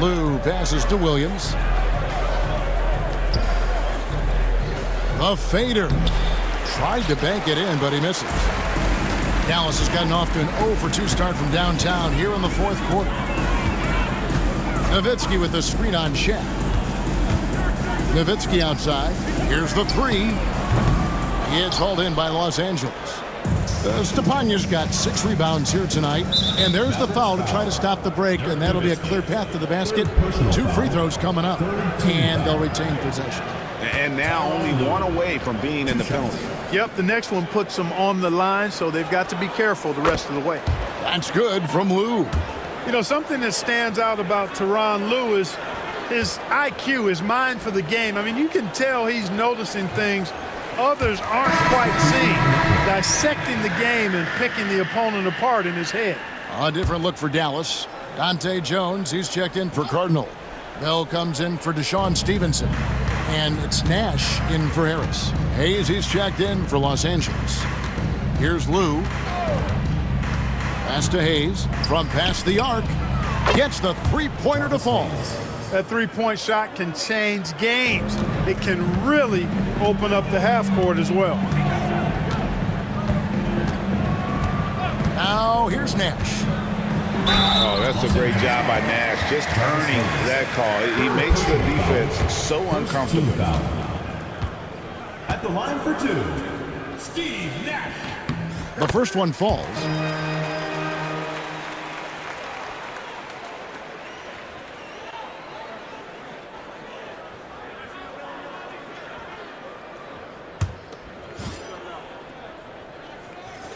Lou passes to Williams. The fader. Tried to bank it in, but he misses. Dallas has gotten off to an 0 for 2 start from downtown here in the fourth quarter. Nowitzki with the screen on Shaq. Nowitzki outside. Here's the 3. It's hauled in by Los Angeles. Stepania's got 6 rebounds here tonight. And there's the foul to try to stop the break, and that'll be a clear path to the basket. 2 free throws coming up, and they'll retain possession. And now only 1 away from being in the penalty. Yep, the next one puts them on the line, so they've got to be careful the rest of the way. That's good from Lou. You know, something that stands out about Tyronn Lue is his IQ, his mind for the game. I mean, you can tell he's noticing things others aren't quite seeing, dissecting the game and picking the opponent apart in his head. A different look for Dallas. Dante Jones, he's checked in for Cardinal. Bell comes in for Deshaun Stevenson. And it's Nash in for Harris. Hayes, he's checked in for Los Angeles. Here's Lou. Pass to Hayes. From past the arc. Gets the three-pointer to fall. That three-point shot can change games. It can really open up the half court as well. Now here's Nash. Oh, that's a great job by Nash, just earning that call. He makes the defense so uncomfortable. At the line for 2, Steve Nash. The first one falls.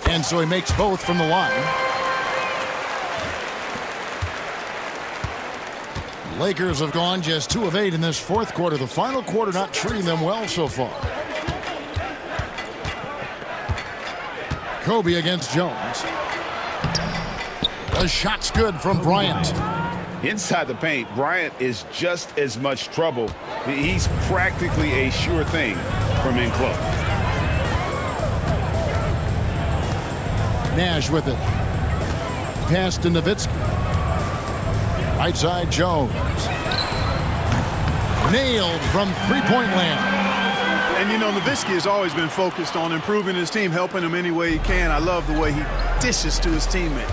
And so he makes both from the line. Lakers have gone just 2 of 8 in this fourth quarter. The final quarter not treating them well so far. Kobe against Jones. The shot's good from Bryant. Inside the paint, Bryant is just as much trouble. He's practically a sure thing from in close. Nash with it. Pass to Nowitzki. Right side, Jones. Nailed from three-point land. And, you know, Nowitzki has always been focused on improving his team, helping him any way he can. I love the way he dishes to his teammate.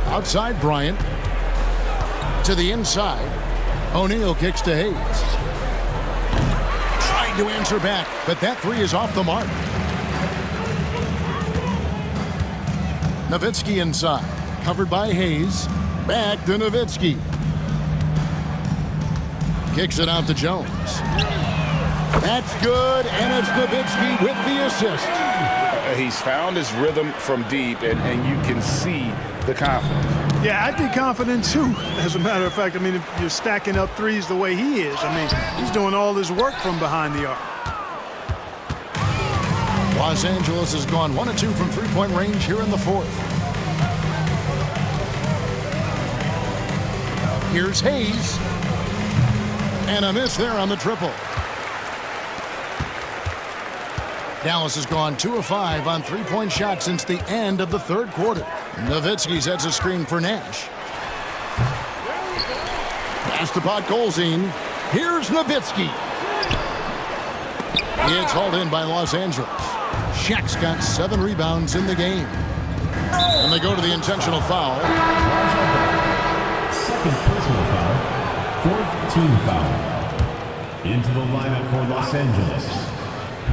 Outside Bryant. To the inside. O'Neal kicks to Hayes. Trying to answer back, but that three is off the mark. Nowitzki inside. Covered by Hayes. Back to Nowitzki. Kicks it out to Jones. That's good, and it's Nowitzki with the assist. He's found his rhythm from deep, and you can see the confidence. Yeah, I'd be confident too, as a matter of fact. I mean, if you're stacking up threes the way he is, I mean, he's doing all his work from behind the arc. Los Angeles has gone 1 of 2 from three-point range here in the fourth. Here's Hayes. And a miss there on the triple. Dallas has gone 2 of 5 on three-point shots since the end of the third quarter. Nowitzki sets a screen for Nash. Pass to Podkolzin. Here's Nowitzki. It's hauled in by Los Angeles. Shaq's got 7 rebounds in the game. And they go to the intentional foul. Second personal foul. Fourth team foul. Into the lineup for Los Angeles.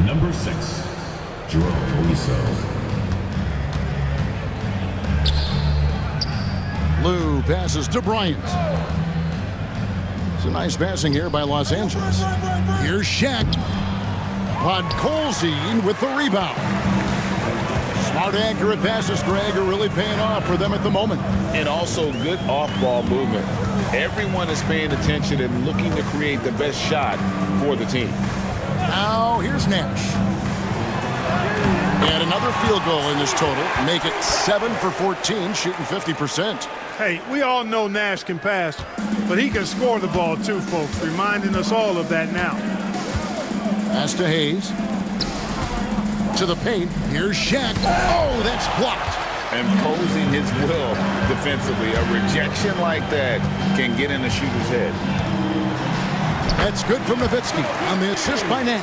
Number 6, Jerome Wiso. Lou passes to Bryant. It's a nice passing here by Los Angeles. Here's Shaq. Podkolzin with the rebound. Smart, accurate passes, Greg, are really paying off for them at the moment. And also good off-ball movement. Everyone is paying attention and looking to create the best shot for the team. Now, here's Nash. And another field goal in this total. Make it 7 for 14, shooting 50%. Hey, we all know Nash can pass, but he can score the ball too, folks, reminding us all of that now. Pass to Hayes. To the paint. Here's Shaq. Oh, that's blocked. Imposing his will defensively. A rejection like that can get in the shooter's head. That's good from Nowitzki on the assist by Nash.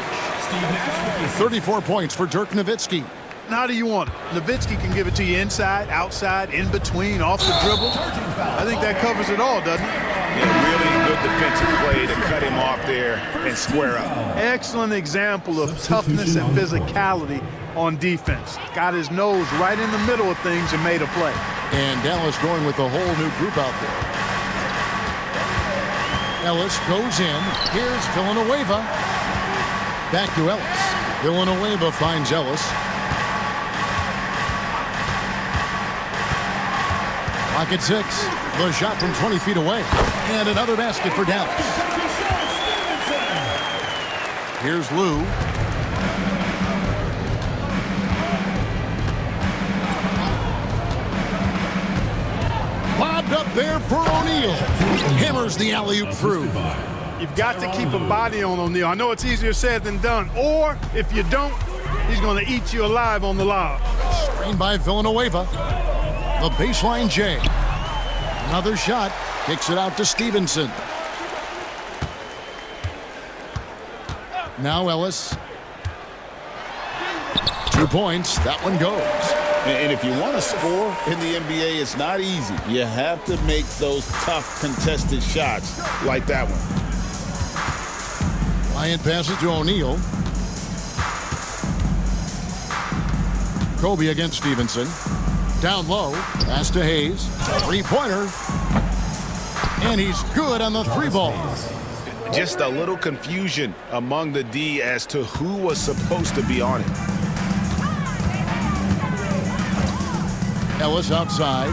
34 points for Dirk Nowitzki. How do you want it? Nowitzki can give it to you inside, outside, in between, off the dribble. I think that covers it all, doesn't it? Yeah, really good defensive play to cut him off there and square up. Excellent example of toughness and physicality on defense. Got his nose right in the middle of things and made a play. And Dallas going with a whole new group out there. Ellis goes in. Here's Villanueva. Back to Ellis. Villanueva finds Ellis. Pocket 6. The shot from 20 feet away. And another basket for Dallas. Here's Lou. Lobbed up there for O'Neal. Hammers the alley-oop through. You've got to keep a body on O'Neal. I know it's easier said than done. Or, if you don't, he's going to eat you alive on the lob. Screened by Villanueva. The baseline J. Another shot. Kicks it out to Stevenson. Now Ellis. 2 points. That one goes. And if you want to score in the NBA, it's not easy. You have to make those tough contested shots like that one. Bryant passes to O'Neal. Kobe against Stevenson. Down low. Pass to Hayes. Three-pointer. And he's good on the 3 ball. Just a little confusion among the D as to who was supposed to be on it. Ellis outside.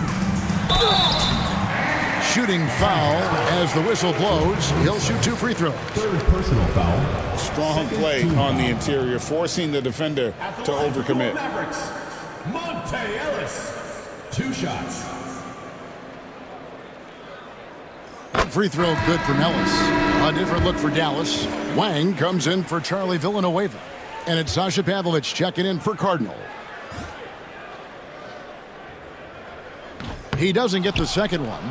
Shooting foul as the whistle blows. He'll shoot 2 free throws. Third personal foul. Strong play on the interior, forcing the defender to overcommit. Monte Ellis. 2 shots. Free throw good from Ellis. A different look for Dallas. Wang comes in for Charlie Villanueva. And it's Sasha Pavlovich checking in for Cardinal. He doesn't get the second one.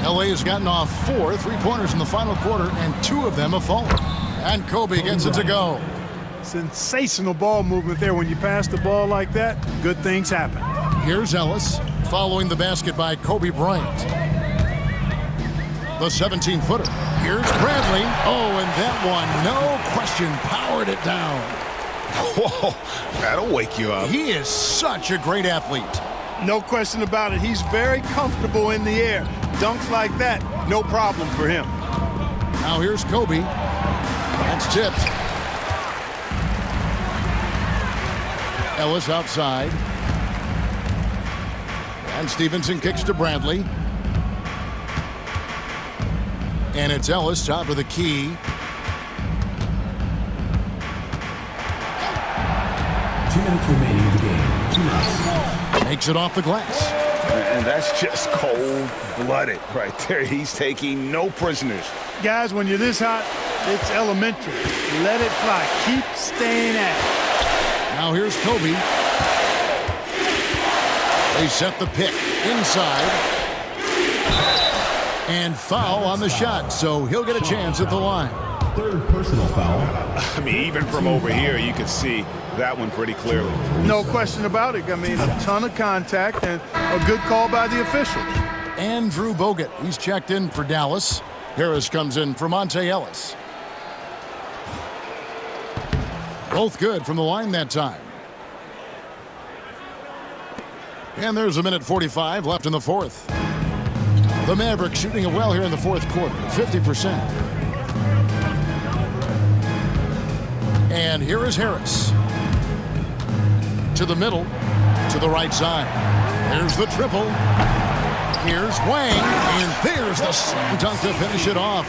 LA has gotten off 4 3-pointers in the final quarter, and 2 of them have fallen. And Kobe gets it to go. Sensational ball movement there. When you pass the ball like that, good things happen. Here's Ellis following the basket by Kobe Bryant. The 17-footer. Here's Bradley. Oh, and that one, no question, powered it down. Whoa, that'll wake you up. He is such a great athlete. No question about it. He's very comfortable in the air. Dunks like that, no problem for him. Now here's Kobe. That's tipped. Ellis outside. And Stevenson kicks to Bradley. And it's Ellis, top of the key. 2 minutes remaining in the game. 2 minutes. Makes it off the glass. And that's just cold-blooded right there. He's taking no prisoners. Guys, when you're this hot, it's elementary. Let it fly. Keep staying at it. Now here's Kobe. They set the pick inside. And foul on the shot, so he'll get a chance at the line. 3rd personal foul. I mean, even from over here, you can see that one pretty clearly. No question about it. I mean, a ton of contact and a good call by the officials. Andrew Bogut, he's checked in for Dallas. Harris comes in for Monte Ellis. Both good from the line that time. And there's 1:45 left in the 4th. The Mavericks shooting it well here in the 4th quarter, 50%. And here is Harris. To the middle, to the right side. There's the triple. Here's Wang, and there's the slam dunk to finish it off.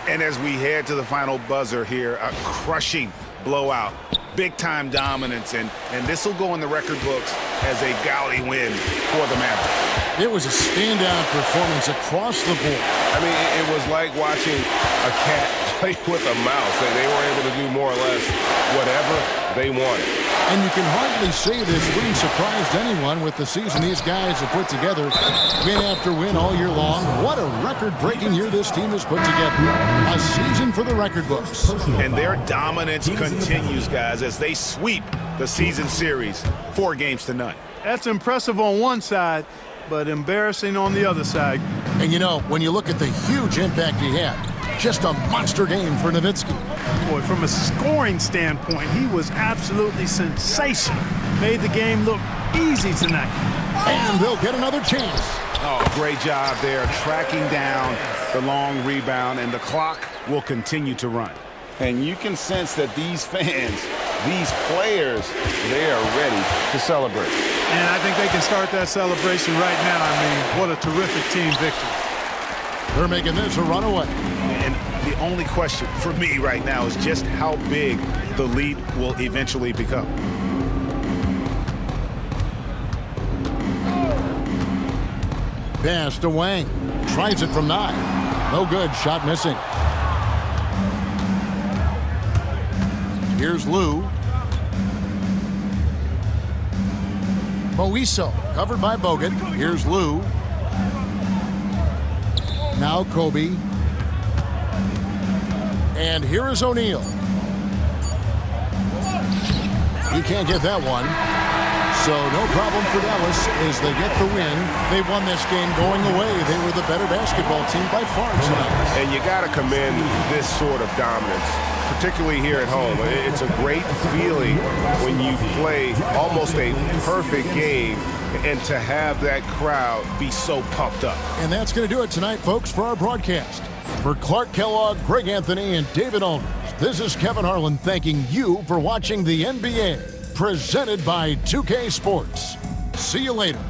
And as we head to the final buzzer here, a crushing blowout, big-time dominance, and this will go in the record books as a gaudy win for the Mavericks. It was a standout performance across the board. I mean, it was like watching a cat play with a mouse. They were able to do more or less whatever they wanted. And you can hardly say this win surprised anyone with the season these guys have put together. Win after win all year long. What a record-breaking year this team has put together. A season for the record books. And their dominance continues, guys, as they sweep the season series 4-0. That's impressive on one side, but embarrassing on the other side. And you know, when you look at the huge impact he had, just a monster game for Nowitzki. Boy, from a scoring standpoint, he was absolutely sensational. Made the game look easy tonight. And they'll get another chance. Oh, great job there, tracking down the long rebound, and the clock will continue to run. And you can sense that these fans, these players, they are ready to celebrate. And I think they can start that celebration right now. I mean, what a terrific team victory. They're making this a runaway. And the only question for me right now is just how big the lead will eventually become. Pass to Wang. Tries it from 9. No good. Shot missing. Here's Lou. Moiso covered by Bogut. Here's Lou. Now Kobe. And here is O'Neal. He can't get that one. So no problem for Dallas as they get the win. They won this game going away. They were the better basketball team by far tonight. And you got to commend this sort of dominance, particularly here at home. It's a great feeling when you play almost a perfect game and to have that crowd be so pumped up. And that's going to do it tonight, folks, for our broadcast. For Clark Kellogg, Greg Anthony, and David Aldridge, this is Kevin Harlan thanking you for watching the NBA, presented by 2K Sports. See you later.